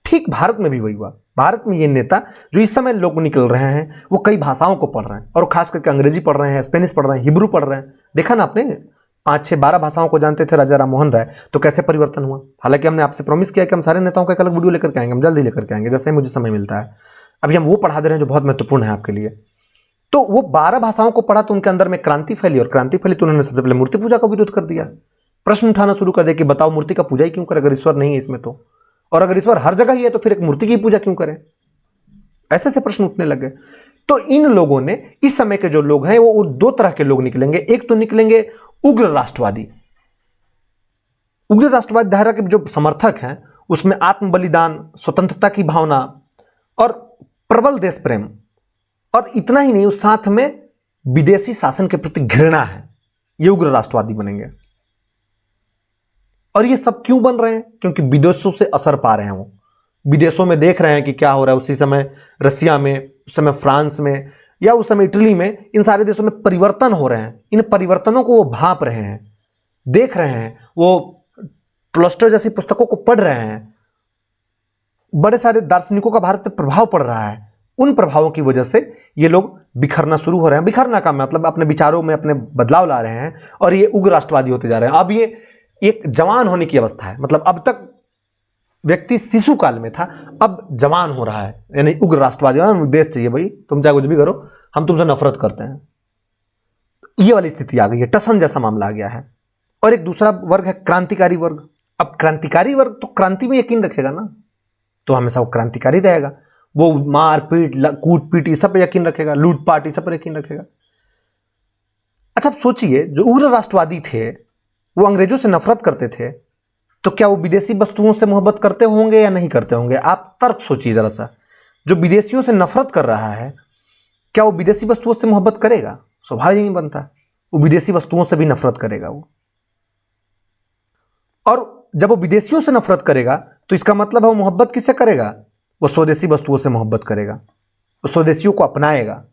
ठीक भारत में भी वही हुआ। भारत में ये नेता जो इस समय लोग निकल रहे हैं वो कई भाषाओं को पढ़ रहे हैं, और खास करके अंग्रेजी पढ़ रहे हैं, स्पेनिश पढ़ रहे हैं, हिब्रू पढ़ रहे हैं। देखा ना आपने, 5, 6, 12 भाषाओं को जानते थे राजा राम मोहन राय, तो कैसे परिवर्तन हुआ। हालांकि हमने आपसे प्रॉमिस किया कि हम सारे नेताओं का एक अलग वीडियो लेकर के आएंगे, हम जल्दी लेकर के आएंगे जैसे ही मुझे समय मिलता है। अभी हम वो पढ़ा दे रहे हैं जो बहुत महत्वपूर्ण है आपके लिए। तो वो 12 भाषाओं को पढ़ा तो उनके अंदर में क्रांति फैली, और क्रांति फैली तो उन्होंने सबसे पहले मूर्ति पूजा का विरोध कर दिया। प्रश्न उठाना शुरू कर दिया कि बताओ मूर्ति का पूजा ही क्यों करें अगर ईश्वर नहीं है इसमें तो, और अगर ईश्वर हर जगह ही है तो फिर एक मूर्ति की पूजा क्यों करें। ऐसे से प्रश्न उठने लगे। तो इन लोगों ने, इस समय के जो लोग हैं वो 2 तरह के लोग निकलेंगे। एक तो निकलेंगे उग्र राष्ट्रवादी। उग्र राष्ट्रवादी धारा के जो समर्थक हैं उसमें आत्म बलिदान, स्वतंत्रता की भावना और प्रबल देश प्रेम, और इतना ही नहीं, उस साथ में विदेशी शासन के प्रति घृणा है, ये उग्र राष्ट्रवादी बनेंगे। और ये सब क्यों बन रहे हैं? क्योंकि विदेशों से असर पा रहे हैं। वो विदेशों में देख रहे हैं कि क्या हो रहा है। उसी समय रसिया में, उस समय फ्रांस में, या उस समय इटली में, इन सारे देशों में परिवर्तन हो रहे हैं। इन परिवर्तनों को वो भांप रहे हैं, देख रहे हैं, वो टॉल्स्टॉय जैसी पुस्तकों को पढ़ रहे हैं। बड़े सारे दार्शनिकों का भारत पर प्रभाव पड़ रहा है। उन प्रभावों की वजह से ये लोग बिखरना शुरू हो रहे हैं। बिखरना का मतलब अपने विचारों में अपने बदलाव ला रहे हैं, और ये उग्र राष्ट्रवादी होते जा रहे हैं। अब ये एक जवान होने की अवस्था है। मतलब अब तक व्यक्ति शिशु काल में था, अब जवान हो रहा है, यानी उग्र राष्ट्रवादी। देश चाहिए भाई, तुम चाहे कुछ भी करो, हम तुमसे नफरत करते हैं। ये वाली स्थिति आ गई है, टसन जैसा मामला आ गया है। और एक दूसरा वर्ग है क्रांतिकारी वर्ग। अब क्रांतिकारी वर्ग तो क्रांति में यकीन रखेगा ना, तो हमेशा वो क्रांतिकारी रहेगा। वो मार पीट, कूट पीट, इस सब पर यकीन रखेगा, लूटपाट, इस सब पर यकीन रखेगा। अच्छा, आप सोचिए, जो उग्र राष्ट्रवादी थे वो अंग्रेजों से नफरत करते थे, तो क्या वो विदेशी वस्तुओं से मोहब्बत करते होंगे या नहीं करते होंगे? आप तर्क सोचिए जरा सा। जो विदेशियों से नफरत कर रहा है, क्या वो विदेशी वस्तुओं से मोहब्बत करेगा? स्वाभाविक नहीं बनता, वो विदेशी वस्तुओं से भी नफरत करेगा वो। और जब वो विदेशियों से नफरत करेगा तो इसका मतलब है वो मोहब्बत किससे करेगा? वो स्वदेशी वस्तुओं से मोहब्बत करेगा, वो स्वदेशियों को अपनाएगा,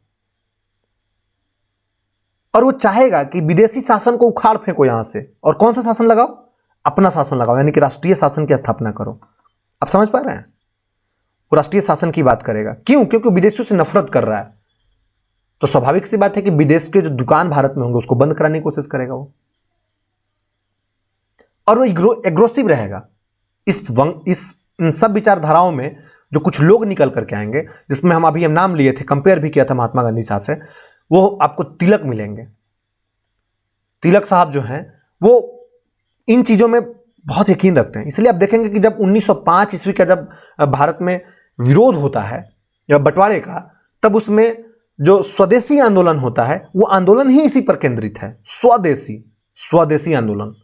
और वो चाहेगा कि विदेशी शासन को उखाड़ फेंको यहां से, और कौन सा शासन लगाओ? अपना शासन लगाओ, यानी कि राष्ट्रीय शासन की स्थापना करो। आप समझ पा रहे हैं? वो राष्ट्रीय शासन की बात करेगा। क्यों? क्योंकि विदेशियों से नफरत कर रहा है। तो स्वाभाविक सी बात है कि विदेश के जो दुकान भारत में होंगे उसको बंद कराने की कोशिश करेगा वो, और वो एग्रेसिव रहेगा। इन सब विचारधाराओं में जो कुछ लोग निकल करके आएंगे, जिसमें हम नाम लिए थे, कंपेयर भी किया था महात्मा गांधी साहब से, वो आपको तिलक मिलेंगे। तिलक साहब जो हैं वो इन चीजों में बहुत यकीन रखते हैं। इसलिए आप देखेंगे कि जब 1905 ईस्वी का जब भारत में विरोध होता है या बंटवारे का, तब उसमें जो स्वदेशी आंदोलन होता है वो आंदोलन ही इसी पर केंद्रित है, स्वदेशी आंदोलन।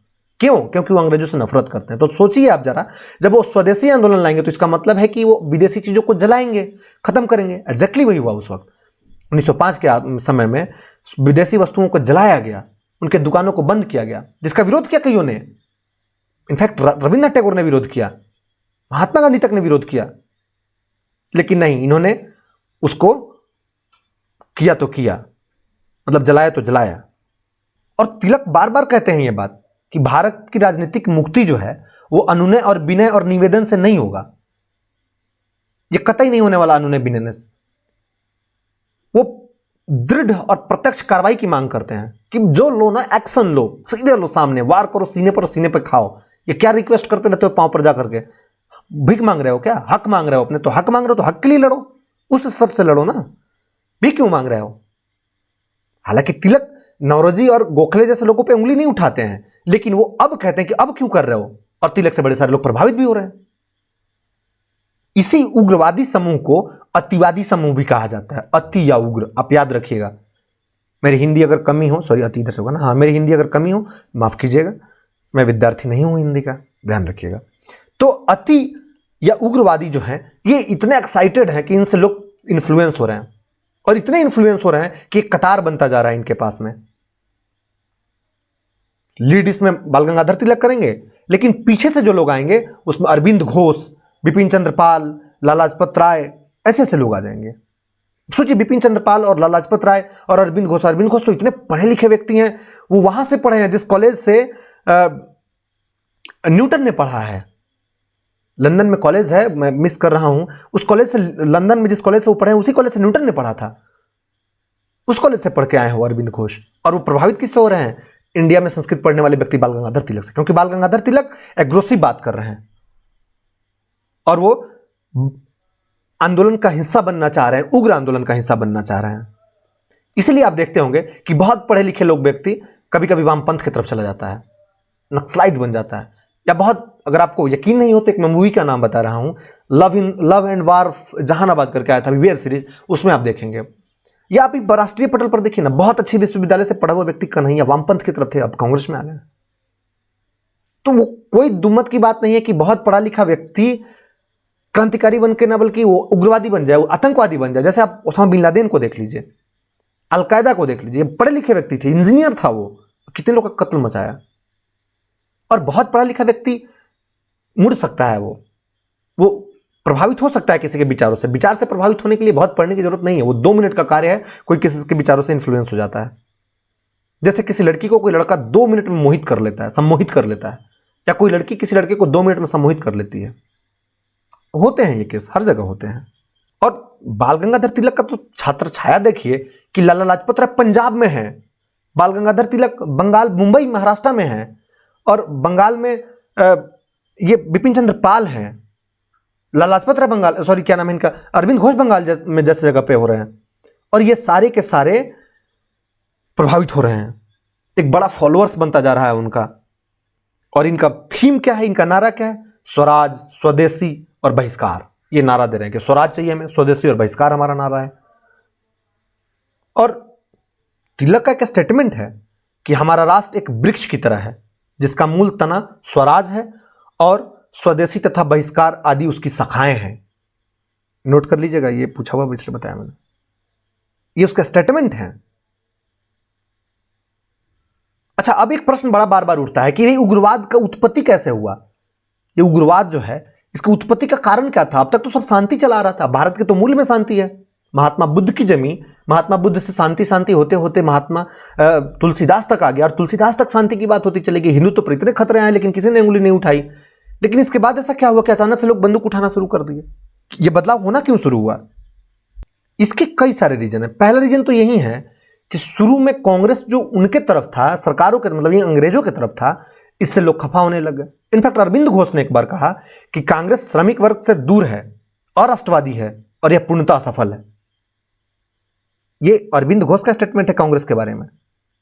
क्यों? क्योंकि वो अंग्रेजों से नफरत करते हैं। तो सोचिए आप जरा, जब वो स्वदेशी आंदोलन लाएंगे तो इसका मतलब है कि वो विदेशी चीजों को जलाएंगे, खत्म करेंगे। एग्जैक्टली वही हुआ उस वक्त 1905 के समय में। विदेशी वस्तुओं को जलाया गया, उनके दुकानों को बंद किया गया, जिसका विरोध किया कईयों ने। इनफैक्ट रविंद्रनाथ टैगोर ने विरोध किया, महात्मा गांधी तक ने विरोध किया, लेकिन नहीं, इन्होंने उसको किया तो किया, मतलब जलाया तो जलाया। और तिलक बार बार कहते हैं ये बात कि भारत की राजनीतिक मुक्ति जो है वो अनुनय और विनय और निवेदन से नहीं होगा। ये कतई नहीं होने वाला अनुनय विनय से। वो दृढ़ और प्रत्यक्ष कार्रवाई की मांग करते हैं कि जो लो ना, एक्शन लो, सीधे लो, सामने वार करो, सीने पर सीने पर खाओ। ये क्या रिक्वेस्ट करते रहते हो पांव पर जा करके? भीख मांग रहे हो क्या? हक मांग रहे हो अपने? तो हक मांग रहे हो तो हक के लिए लड़ो, उस स्तर से लड़ो ना। भीख क्यों मांग रहे हो? हालांकि तिलक नौरोजी और गोखले जैसे लोगों पे उंगली नहीं उठाते हैं, लेकिन वो अब कहते हैं कि अब क्यों कर रहे हो, और तिलक से बड़े सारे लोग प्रभावित भी हो रहे हैं। इसी उग्रवादी समूह को अतिवादी समूह भी कहा जाता है, अति या उग्र, आप याद रखिएगा। मेरी हिंदी अगर कमी हो, सॉरी अति इधर से होगा ना, हाँ, मेरी हिंदी अगर कमी हो माफ़ कीजिएगा, मैं विद्यार्थी नहीं हूँ हिंदी का, ध्यान रखिएगा। तो अति या उग्रवादी जो हैं ये इतने एक्साइटेड हैं कि इनसे लोग इन्फ्लुएंस हो रहे हैं, और इतने इन्फ्लुएंस हो रहे हैं कि एक कतार बनता जा रहा है इनके पास में। लीड इसमें बाल गंगाधर तिलक करेंगे, लेकिन पीछे से जो लोग आएंगे उसमें अरविंद घोष, बिपिन चंद्र पाल, लाला लाजपत राय, ऐसे ऐसे लोग आ जाएंगे। सोचिए, बिपिन चंद्र पाल और लाला लाजपत राय और अरविंद घोष तो इतने पढ़े लिखे व्यक्ति हैं, वो वहां से पढ़े हैं जिस कॉलेज से न्यूटन ने पढ़ा है। लंदन में कॉलेज है, मैं मिस कर रहा हूं, उस कॉलेज से, लंदन में जिस कॉलेज से वो पढ़े हैं उसी कॉलेज से न्यूटन ने पढ़ा था, उस कॉलेज से पढ़ के आए हो अरविंद घोष। और वो प्रभावित किससे हो रहे हैं? इंडिया में संस्कृत पढ़ने वाले व्यक्ति बाल गंगाधर तिलक से, क्योंकि बाल गंगाधर तिलक एग्रेसिव बात कर रहे हैं और वो आंदोलन का हिस्सा बनना चाह रहे हैं, उग्र आंदोलन का हिस्सा बनना चाह रहे हैं। इसलिए आप देखते होंगे कि बहुत पढ़े लिखे लोग व्यक्ति कभी कभी वामपंथ की तरफ चला जाता है, नक्सलाइट बन जाता है, या बहुत, अगर आपको यकीन नहीं हो तो एक मैं मूवी का नाम बता रहा हूं, लव एंड वार जहानाबाद करके आया था वेब सीरीज, उसमें आप देखेंगे। या आप राष्ट्रीय पटल पर देखिए ना, बहुत अच्छी विश्वविद्यालय से पढ़ा हुआ व्यक्ति कन्हैया वामपंथ की तरफ थे, अब कांग्रेस में आ गए। तो वो कोई दुम्मत की बात नहीं है कि बहुत पढ़ा लिखा व्यक्ति क्रांतिकारी बन के ना, बल्कि वो उग्रवादी बन जाए, वो आतंकवादी बन जाए। जैसे आप ओसामा बिन लादेन को देख लीजिए, अलकायदा को देख लीजिए, पढ़े लिखे व्यक्ति थे, इंजीनियर था वो, कितने लोग का कत्ल मचाया। और बहुत पढ़ा लिखा व्यक्ति मुड़ सकता है, वो प्रभावित हो सकता है किसी के विचारों से। विचार से प्रभावित होने के लिए बहुत पढ़ने की जरूरत नहीं है, वो 2 मिनट का कार्य है, कोई किसी के विचारों से इन्फ्लुएंस हो जाता है। जैसे किसी लड़की को कोई लड़का 2 मिनट में मोहित कर लेता है, सम्मोहित कर लेता है, या कोई लड़की किसी लड़के को 2 मिनट में सम्मोहित कर लेती है। होते हैं ये केस, हर जगह होते हैं। और बाल गंगाधर तिलक का तो छात्र छाया देखिए कि लाला लाजपत राय पंजाब में है, बाल गंगाधर तिलक बंगाल, मुंबई महाराष्ट्र में है, और बंगाल में ये बिपिन चंद्र पाल हैं, लाला लाजपत राय बंगाल, सॉरी क्या नाम है इनका, अरविंद घोष बंगाल में जैसे जगह पे हो रहे हैं, और ये सारे के सारे प्रभावित हो रहे हैं। एक बड़ा फॉलोअर्स बनता जा रहा है उनका। और इनका थीम क्या है, इनका नारा क्या है? स्वराज, स्वदेशी और बहिष्कार। ये नारा दे रहे हैं कि स्वराज चाहिए हमें, स्वदेशी और बहिष्कार हमारा नारा है। और तिलक का एक स्टेटमेंट है कि हमारा राष्ट्र एक वृक्ष की तरह है जिसका मूल तना स्वराज है और स्वदेशी तथा बहिष्कार आदि उसकी शाखाएं हैं। नोट कर लीजिएगा, ये पूछा हुआ इसलिए बताया मैंने, ये उसका स्टेटमेंट है। अच्छा, अब एक प्रश्न बड़ा बार बार उठता है कि ये उग्रवाद का उत्पत्ति कैसे हुआ? ये उग्रवाद जो है, इसकी उत्पत्ति का कारण क्या था? अब तक तो सब शांति चला रहा था, भारत के तो मूल में शांति है। महात्मा बुद्ध की जमी, महात्मा बुद्ध से शांति शांति होते होते महात्मा तुलसीदास तक आ गया, और तुलसीदास तक शांति की बात होती चली गई। हिंदुत्व पर इतने खतरे आए लेकिन किसी ने उंगली नहीं उठाई। लेकिन इसके बाद ऐसा क्या हुआ कि अचानक से लोग बंदूक उठाना शुरू कर दिए? ये बदलाव होना क्यों शुरू हुआ? इसके कई सारे रीजन है। पहला रीजन तो यही है कि शुरू में कांग्रेस जो उनके तरफ था, सरकारों के मतलब ये अंग्रेजों के तरफ था, इससे लोग खफा होने लग गए। इनफैक्ट अरविंद घोष ने एक बार कहा कि कांग्रेस श्रमिक वर्ग से दूर है और राष्ट्रवादी है और यह पूर्णतः असफल है। ये अरविंद घोष का स्टेटमेंट है कांग्रेस के बारे में।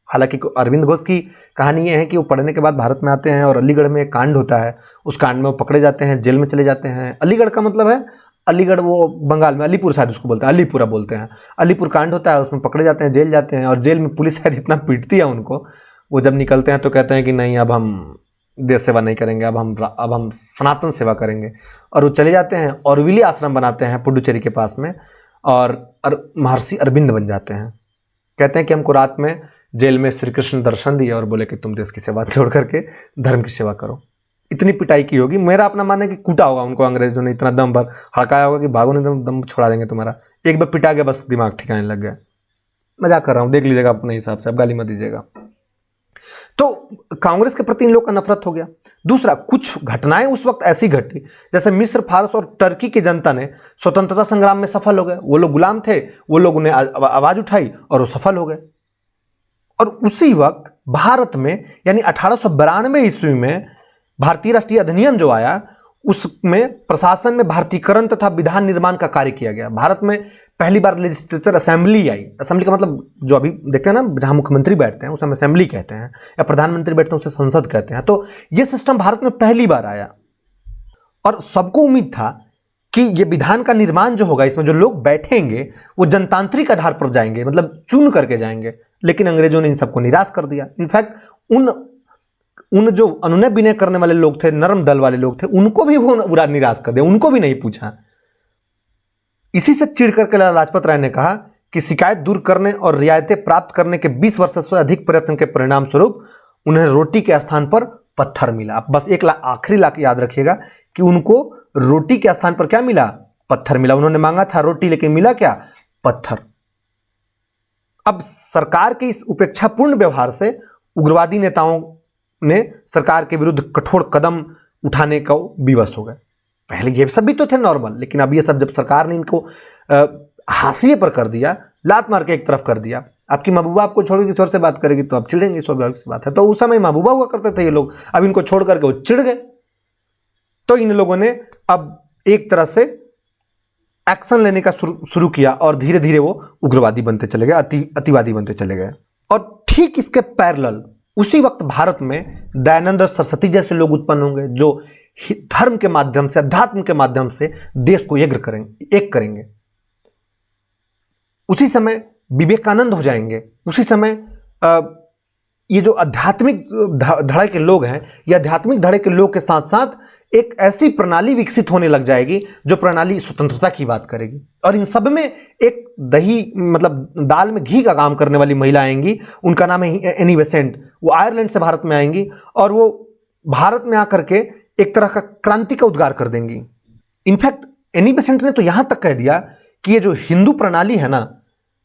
हालांकि अरविंद घोष की कहानी ये है कि वो पढ़ने के बाद भारत में आते हैं और अलीगढ़ में एक कांड होता है, उस कांड में वो पकड़े जाते हैं, जेल में चले जाते हैं। अलीगढ़ का मतलब है अलीगढ़, वो बंगाल में अलीपुर शायद उसको बोलते हैं, अलीपुरा बोलते हैं। अलीपुर कांड होता है, उसमें पकड़े जाते हैं, जेल जाते हैं, और जेल में पुलिस शायद इतना पीटती है उनको, वो जब निकलते हैं तो कहते हैं कि नहीं, अब हम देश सेवा नहीं करेंगे, अब हम सनातन सेवा करेंगे। और वो चले जाते हैं, औरविली आश्रम बनाते हैं पुडुचेरी के पास में, और महर्षि अरविंद बन जाते हैं। कहते हैं कि हमको रात में जेल में श्री कृष्ण दर्शन दिए और बोले कि तुम देश की सेवा छोड़ करके धर्म की सेवा करो। इतनी पिटाई की होगी, मेरा अपना मानना है कि कूटा होगा उनको अंग्रेजों ने, इतना दम भर हड़काया होगा कि भागो नहीं दम छोड़ा देंगे तुम्हारा। एक बार पिटा के बस दिमाग ठिकाने लग गया। मजाक कर रहा हूँ, देख लीजिएगा अपने हिसाब से, अब गाली मत दीजिएगा। तो कांग्रेस के प्रति इन लोग का नफरत हो गया। दूसरा, कुछ घटनाएं उस वक्त ऐसी घटी जैसे मिस्र, फारस और टर्की की जनता ने स्वतंत्रता संग्राम में सफल हो गए। वो लोग गुलाम थे, वो लोग उन्हें आवाज उठाई और वो सफल हो गए। और उसी वक्त भारत में यानी 1892 ईस्वी में भारतीय राष्ट्रीय अधिनियम जो आया, उसमें प्रशासन में भारतीकरण तथा विधान निर्माण का कार्य किया गया। भारत में पहली बार लेजिस्लेचर असेंबली आई। असेंबली का मतलब जो अभी देखते हैं ना, जहां मुख्यमंत्री बैठते हैं उसे हम असेंबली कहते हैं, या प्रधानमंत्री बैठते हैं उसे संसद कहते हैं। तो यह सिस्टम भारत में पहली बार आया, और सबको उम्मीद था कि ये विधान का निर्माण जो होगा, इसमें जो लोग बैठेंगे वो जनतांत्रिक आधार पर जाएंगे, मतलब चुन करके जाएंगे, लेकिन अंग्रेजों ने इन सबको निराश कर दिया। इनफैक्ट उन जो अनुनय विनय करने वाले लोग थे, नरम दल वाले लोग थे, उनको भी वो पूरा निराश कर दिया, उनको भी नहीं पूछा। इसी से चिढ़ करके लाला लाजपत राय ने कहा कि शिकायत दूर करने और रियायतें प्राप्त करने के 20 वर्ष से अधिक प्रयत्न के परिणाम स्वरूप उन्हें रोटी के स्थान पर पत्थर मिला। आप बस एक आखिरी लाख याद रखिएगा कि उनको रोटी के स्थान पर क्या मिला? पत्थर मिला। उन्होंने मांगा था रोटी, लेकिन मिला क्या? पत्थर। अब सरकार के इस उपेक्षापूर्ण व्यवहार से उग्रवादी नेताओं ने सरकार के विरुद्ध कठोर कदम उठाने का विवश हो गए। पहले ये सब भी तो थे नॉर्मल, लेकिन अब ये सब जब सरकार ने इनको हाशिए पर कर दिया, लात मार के एक तरफ कर दिया। आपकी महबूबा आपको छोड़ के किसी और से बात करेगी तो आप चिढ़ेंगे, स्वाभाविक सी बात है। तो उस समय महबूबा हुआ करते थे ये लोग, अब इनको छोड़ करके वो चिढ़ गए। तो इन लोगों ने अब एक तरह से एक्शन लेने का शुरू किया और धीरे धीरे वो उग्रवादी बनते चले गए, अतिवादी बनते चले गए। और ठीक इसके पैरेलल उसी वक्त भारत में दयानंद सरस्वती जैसे लोग उत्पन्न होंगे जो धर्म के माध्यम से, अध्यात्म के माध्यम से देश को एक करेंगे। उसी समय विवेकानंद हो जाएंगे। उसी समय ये जो आध्यात्मिक धड़े के लोग हैं, ये आध्यात्मिक धड़े के लोग के साथ साथ एक ऐसी प्रणाली विकसित होने लग जाएगी जो प्रणाली स्वतंत्रता की बात करेगी। और इन सब में एक दही मतलब दाल में घी का काम करने वाली महिला आएंगी, उनका नाम है एनी बेसेंट। वो आयरलैंड से भारत में आएंगी और वो भारत में आकर के एक तरह का क्रांति का उद्गार कर देंगी। इनफैक्ट एनी बेसेंट ने तो यहां तक कह दिया कि ये जो हिंदू प्रणाली है ना,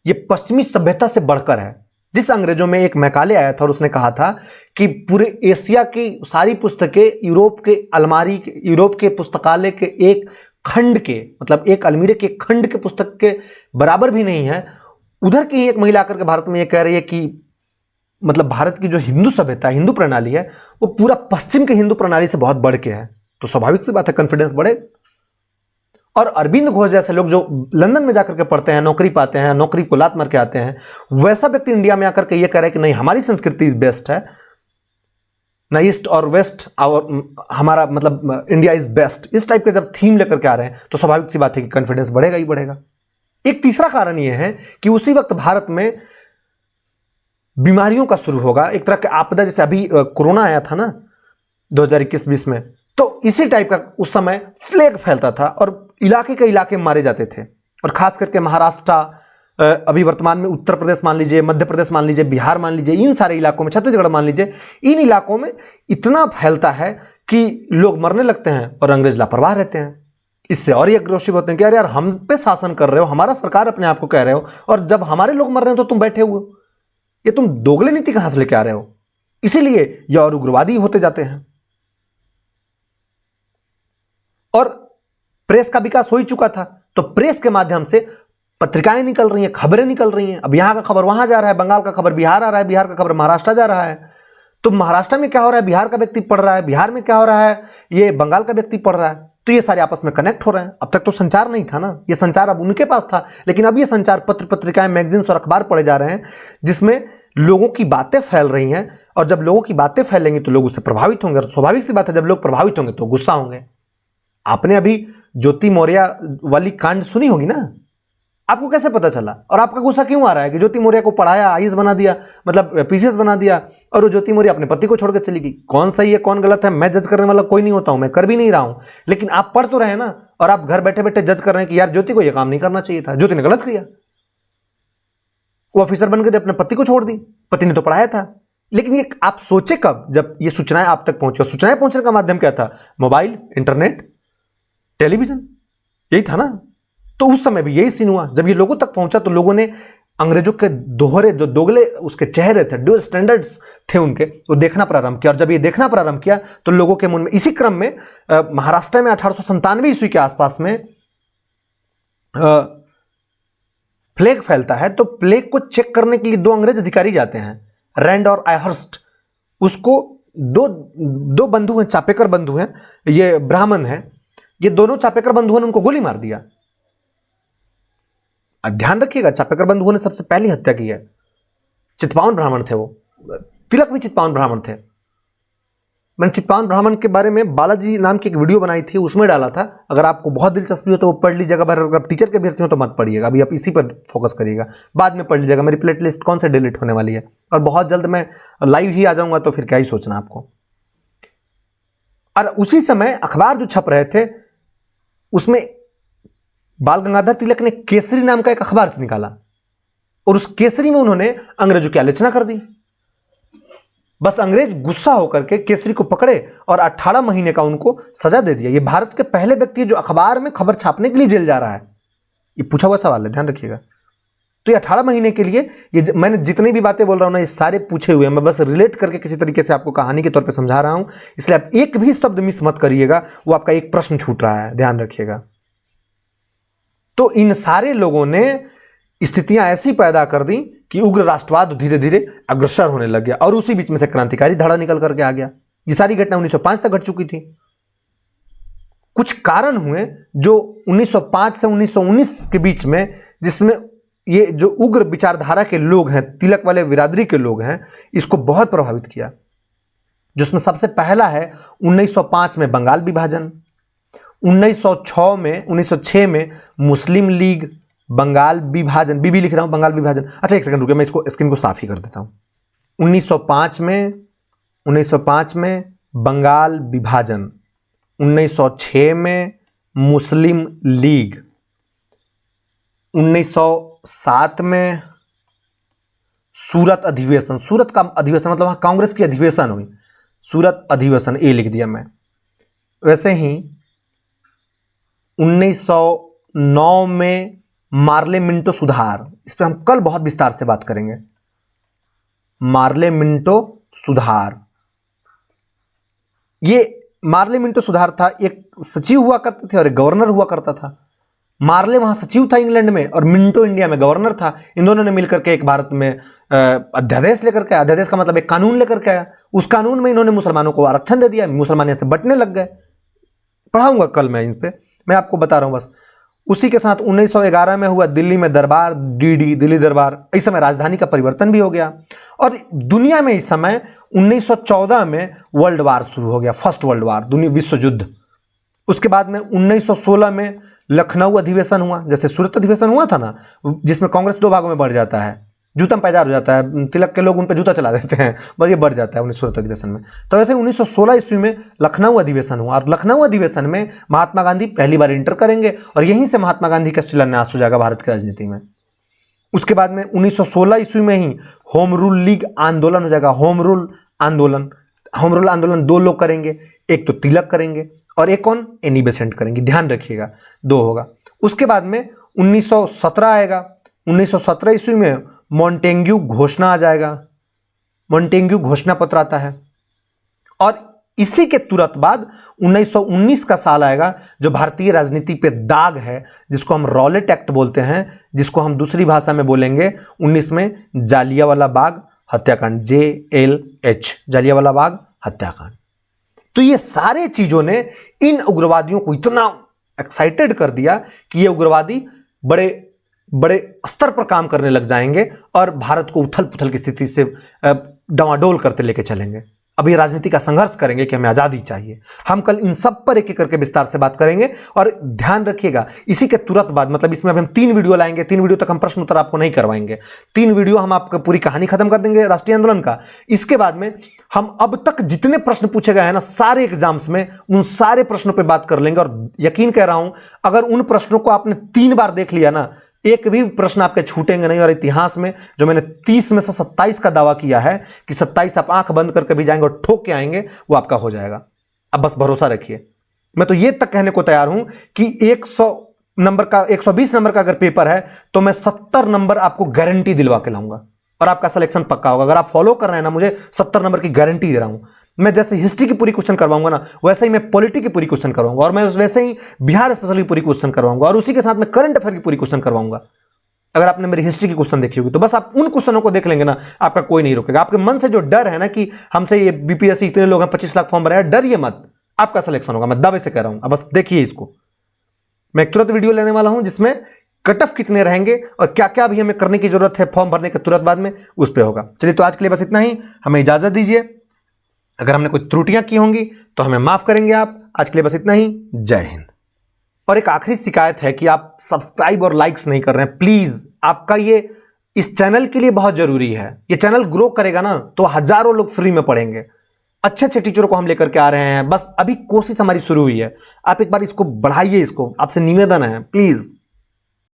ये पश्चिमी सभ्यता से बढ़कर है। जिस अंग्रेजों में एक मैकाले आया था और उसने कहा था कि पूरे एशिया की सारी पुस्तकें यूरोप के पुस्तकालय के एक खंड के, मतलब एक अलमीरे के खंड के पुस्तक के बराबर भी नहीं है। उधर की एक महिला आकर के भारत में ये कह रही है कि मतलब भारत की जो हिंदू सभ्यता, हिंदू प्रणाली है, वो पूरा पश्चिम के हिंदू प्रणाली से बहुत बढ़ के है। तो स्वाभाविक सी बात है, कॉन्फिडेंस बढ़े। और अरविंद घोष जैसे लोग जो लंदन में जाकर के पढ़ते हैं, नौकरी पाते हैं, नौकरी को लात मार के आते हैं, वैसा व्यक्ति इंडिया में आकर के ये कह रहा है कि नहीं हमारी संस्कृति बेस्ट है, ना ईस्ट और वेस्ट, और हमारा मतलब इंडिया इज बेस्ट, इस टाइप के जब थीम लेकर के आ रहे हैं तो स्वाभाविक सी बात है कि कॉन्फिडेंस बढ़ेगा ही बढ़ेगा। एक तीसरा कारण यह है कि उसी वक्त भारत में बीमारियों का शुरू होगा, एक तरह की आपदा। जैसे अभी कोरोना आया था ना 2021-20 में, तो इसी टाइप का उस समय प्लेग फैलता था और इलाके के इलाके मारे जाते थे। और खास करके महाराष्ट्र, अभी वर्तमान में उत्तर प्रदेश मान लीजिए, मध्य प्रदेश मान लीजिए, बिहार मान लीजिए, इन सारे इलाकों में, छत्तीसगढ़ मान लीजिए, इन इलाकों में इतना फैलता है कि लोग मरने लगते हैं और अंग्रेज लापरवाह रहते हैं। इससे और ये अग्रेसिव होते हैं कि यार हम पे शासन कर रहे हो, हमारा सरकार अपने आप को कह रहे हो, और जब हमारे लोग मर रहे हैं तो तुम बैठे हुए हो, ये तुम दोगले नीति कहां से लेके आ रहे हो। इसीलिए ये और उग्रवादी होते जाते हैं। और प्रेस का विकास हो ही चुका था, तो प्रेस के माध्यम से पत्रिकाएं निकल रही हैं, खबरें निकल रही हैं। अब यहां का खबर वहां जा रहा है, बंगाल का खबर बिहार आ रहा है, बिहार का खबर महाराष्ट्र जा रहा है। तो महाराष्ट्र में क्या हो रहा है, बिहार का व्यक्ति पढ़ रहा है, बिहार में क्या हो रहा है, ये बंगाल का व्यक्ति पढ़ रहा है। तो ये सारे आपस में कनेक्ट हो रहे हैं। अब तक तो संचार नहीं था ना, ये संचार अब उनके पास था, लेकिन अब ये संचार पत्र पत्रिकाएं, मैगजीन्स और अखबार पढ़े जा रहे हैं, जिसमें लोगों की बातें फैल रही हैं। और जब लोगों की बातें फैलेंगी तो लोग उससे प्रभावित होंगे। स्वाभाविक सी बात है, जब लोग प्रभावित होंगे तो गुस्सा होंगे। आपने अभी ज्योति मौर्य वाली कांड सुनी होगी ना, आपको कैसे पता चला और आपका गुस्सा क्यों आ रहा है कि ज्योति मौर्य को पढ़ाया, आईएएस बना दिया, मतलब पीसीएस बना दिया, और वो ज्योति मौर्य अपने पति को छोड़कर चली गई। कौन सही है कौन गलत है मैं जज करने वाला कोई नहीं होता हूं, मैं कर भी नहीं रहा हूं, लेकिन आप पढ़ तो रहे ना, और आप घर बैठे बैठे जज कर रहे हैं कि यार ज्योति को यह काम नहीं करना चाहिए था, ज्योति ने गलत किया, वो ऑफिसर बनकर अपने पति को छोड़ दी, पति ने तो पढ़ाया था। लेकिन ये आप सोचे कब, जब ये सूचनाएं आप तक पहुंची। और सूचनाएं पहुंचने का माध्यम क्या था, मोबाइल, इंटरनेट, टेलीविजन, यही था ना। तो उस समय भी यही सीन हुआ, जब ये लोगों तक पहुंचा तो लोगों ने अंग्रेजों के दोहरे जो दोगले उसके चेहरे थे, ड्यूअल स्टैंडर्ड्स थे उनके, वो देखना प्रारंभ किया। और जब ये देखना प्रारंभ किया तो लोगों के मन में, इसी क्रम में महाराष्ट्र में 1897 ईस्वी के आसपास में प्लेग फैलता है। तो प्लेग को चेक करने के लिए दो अंग्रेज अधिकारी जाते हैं, रैंड और आयहर्स्ट। उसको दो बंधु हैं, चापेकर बंधु हैं, ये ब्राह्मण हैं, ये दोनों चापेकर बंधुओं ने उनको गोली मार दिया। ध्यान रखिएगा, चापेकर बंधुओं ने सबसे पहली हत्या की है। चित्पावन ब्राह्मण थे वो, तिलक भी चित्पावन ब्राह्मण थे। मैंने चित्पावन ब्राह्मण के बारे में बालाजी नाम की एक वीडियो बनाई थी, उसमें डाला था। अगर आपको बहुत दिलचस्पी हो तो वो पढ़ लीजिएगा। अगर आप टीचर के अभ्यर्थी हो तो मत पढ़िएगा, अभी आप इसी पर फोकस करिएगा, बाद में पढ़ लीजिएगा। मेरी प्लेट लिस्ट कौन से डिलीट होने वाली है, और बहुत जल्द मैं लाइव ही आ जाऊंगा, तो फिर क्या ही सोचना आपको। और उसी समय अखबार जो छप रहे थे उसमें बाल गंगाधर तिलक ने केसरी नाम का एक अखबार निकाला, और उस केसरी में उन्होंने अंग्रेजों की आलोचना कर दी। बस अंग्रेज गुस्सा होकर के केसरी को पकड़े और 18 महीने का उनको सजा दे दिया। ये भारत के पहले व्यक्ति जो अखबार में खबर छापने के लिए जेल जा रहा है। ये पूछा हुआ सवाल है, ध्यान रखिएगा। तो ये 18 महीने के लिए, ये मैंने जितनी भी बातें बोल रहा हूं ना, ये सारे पूछे हुए हैं। मैं बस रिलेट करके किसी तरीके से आपको कहानी के तौर पे समझा रहा हूं, इसलिए आप एक भी शब्द मिस मत करिएगा, वो आपका एक प्रश्न छूट रहा है, ध्यान रखिएगा। तो इन सारे लोगों ने स्थितियां ऐसी पैदा कर दी कि उग्र राष्ट्रवाद धीरे धीरे अग्रसर होने लग गया, और उसी बीच में से क्रांतिकारी धारा निकल करके आ गया। ये सारी घटना 1905 तक घट चुकी थी। कुछ कारण हुए जो 1905 से 1919 के बीच में, जिसमें ये जो उग्र विचारधारा के लोग हैं, तिलक वाले बिरादरी के लोग हैं, इसको बहुत प्रभावित किया। जिसमें सबसे पहला है 1905 में बंगाल विभाजन, 1906 में मुस्लिम लीग, बंगाल विभाजन, बीबी लिख रहा हूं, बंगाल विभाजन। अच्छा एक सेकंड रुकिए, मैं इसको स्क्रीन को साफ ही कर देता हूं। 1905 में बंगाल विभाजन, 1906 में मुस्लिम लीग, 1907 में सूरत अधिवेशन। सूरत का अधिवेशन मतलब वहां कांग्रेस की अधिवेशन हुई, सूरत अधिवेशन, ये लिख दिया मैं। वैसे ही 1909 में मार्ले मिंटो सुधार, इस पर हम कल बहुत विस्तार से बात करेंगे। मार्ले मिंटो सुधार, ये मार्ले मिंटो सुधार था, एक सचिव हुआ करते थे और एक गवर्नर हुआ करता था। मार्ले वहां सचिव था इंग्लैंड में, और मिंटो इंडिया में गवर्नर था। इन दोनों ने मिलकर के एक भारत में अध्यादेश लेकर के आया। अध्यादेश का मतलब एक कानून लेकर के आया। उस कानून में इन्होंने मुसलमानों को आरक्षण दे दिया, मुसलमान यहां से बंटने लग गए। पढ़ाऊंगा कल मैं इन पे, मैं आपको बता रहा हूं बस। उसी के साथ 1911 में हुआ दिल्ली में दरबार, डीडी दिल्ली दरबार। इस समय राजधानी का परिवर्तन भी हो गया, और दुनिया में इस समय 1914 में वर्ल्ड वार शुरू हो गया, फर्स्ट वर्ल्ड वार, दुनिया विश्व युद्ध। उसके बाद में 1916 में लखनऊ अधिवेशन हुआ, जैसे सूरत अधिवेशन हुआ था ना, जिसमें कांग्रेस दो भागों में बढ़ जाता है, जूता में पैजार हो जाता है, तिलक के लोग उन पर जूता चला देते हैं, बस ये बढ़ जाता है 1916 अधिवेशन में। तो वैसे 1916 ईस्वी में लखनऊ अधिवेशन हुआ, और लखनऊ अधिवेशन में महात्मा गांधी पहली बार इंटर करेंगे, और यहीं से महात्मा गांधी का शिलान्यास हो जाएगा भारत की राजनीति में। उसके बाद में 1916 ईस्वी में ही होम रूल लीग आंदोलन हो जाएगा। होम रूल आंदोलन दो लोग करेंगे, एक तो तिलक करेंगे और एक कौन, एनी बेसेंट करेंगे। ध्यान रखिएगा, दो होगा। उसके बाद में 1917 आएगा। 1917 ईस्वी में मॉन्टेग्यू घोषणा आ जाएगा, मॉन्टेग्यू घोषणा पत्र आता है। और इसी के तुरंत बाद 1919 का साल आएगा, जो भारतीय राजनीति पे दाग है, जिसको हम रॉलेट एक्ट बोलते हैं, जिसको हम दूसरी भाषा में बोलेंगे 19 में जालियांवाला बाग हत्याकांड, JLH, जालियांवाला बाग हत्याकांड। तो ये सारे चीजों ने इन उग्रवादियों को इतना एक्साइटेड कर दिया कि ये उग्रवादी बड़े बड़े स्तर पर काम करने लग जाएंगे, और भारत को उथल पुथल की स्थिति से डामाडोल करते लेके चलेंगे। अब ये राजनीति का संघर्ष करेंगे कि हमें आजादी चाहिए। हम कल इन सब पर एक एक करके विस्तार से बात करेंगे। और ध्यान रखिएगा, इसी के तुरंत बाद, मतलब इसमें अब हम 3 वीडियो लाएंगे। 3 वीडियो तक हम प्रश्न उत्तर आपको नहीं करवाएंगे। 3 वीडियो हम आपको पूरी कहानी खत्म कर देंगे राष्ट्रीय आंदोलन का। इसके बाद में हम अब तक जितने प्रश्न पूछे गए हैं ना सारे एग्जाम्स में, उन सारे प्रश्नों पर बात कर लेंगे। और यकीन कह रहा हूं, अगर उन प्रश्नों को आपने 3 बार देख लिया ना, एक भी प्रश्न आपके छूटेंगे नहीं। और इतिहास में जो मैंने 30 में से 27 का दावा किया है कि 27 आप आंख बंद करके भी जाएंगे और ठोक के आएंगे, वो आपका हो जाएगा। अब बस भरोसा रखिए। मैं तो ये तक कहने को तैयार हूं कि 100 नंबर का, 120 नंबर का अगर पेपर है तो मैं 70 नंबर आपको गारंटी दिलवा के लाऊंगा, और आपका सिलेक्शन पक्का होगा। अगर आप फॉलो कर रहे हैं ना, मुझे 70 नंबर की गारंटी दे रहा हूं। मैं जैसे हिस्ट्री की पूरी क्वेश्चन करवाऊंगा ना, वैसे ही मैं पॉलिटी की पूरी क्वेश्चन करवाऊंगा, और मैं वैसे ही बिहार स्पेशल की पूरी क्वेश्चन करवाऊंगा, और उसी के साथ मैं करंट अफेयर की पूरी क्वेश्चन करवाऊंगा। अगर आपने मेरी हिस्ट्री की क्वेश्चन देखी होगी तो बस आप उन क्वेश्चनों को देख लेंगे ना, आपका कोई नहीं रोकेगा। आपके मन से जो डर है ना कि हमसे ये बीपीएससी इतने लोग हैं, 25 लाख फॉर्म भरे हैं, डरिए मत, आपका सिलेक्शन होगा, मैं दावे से कह रहा हूं। अब बस देखिए इसको। मैं एक तुरंत वीडियो लेने वाला हूं जिसमें कट ऑफ कितने रहेंगे और क्या क्या अभी हमें करने की जरूरत है फॉर्म भरने के तुरंत बाद में, उस पर होगा। चलिए, तो आज के लिए बस इतना ही, हमें इजाजत दीजिए। अगर हमने कोई त्रुटियां की होंगी तो हमें माफ करेंगे आप। आज के लिए बस इतना ही। जय हिंद। और एक आखिरी शिकायत है कि आप सब्सक्राइब और लाइक्स नहीं कर रहे हैं। प्लीज, आपका ये इस चैनल के लिए बहुत जरूरी है। ये चैनल ग्रो करेगा ना तो हजारों लोग फ्री में पढ़ेंगे। अच्छे अच्छे टीचरों को हम लेकर के आ रहे हैं। बस अभी कोशिश हमारी शुरू हुई है। आप एक बार इसको बढ़ाइए, इसको आपसे निवेदन है, प्लीज।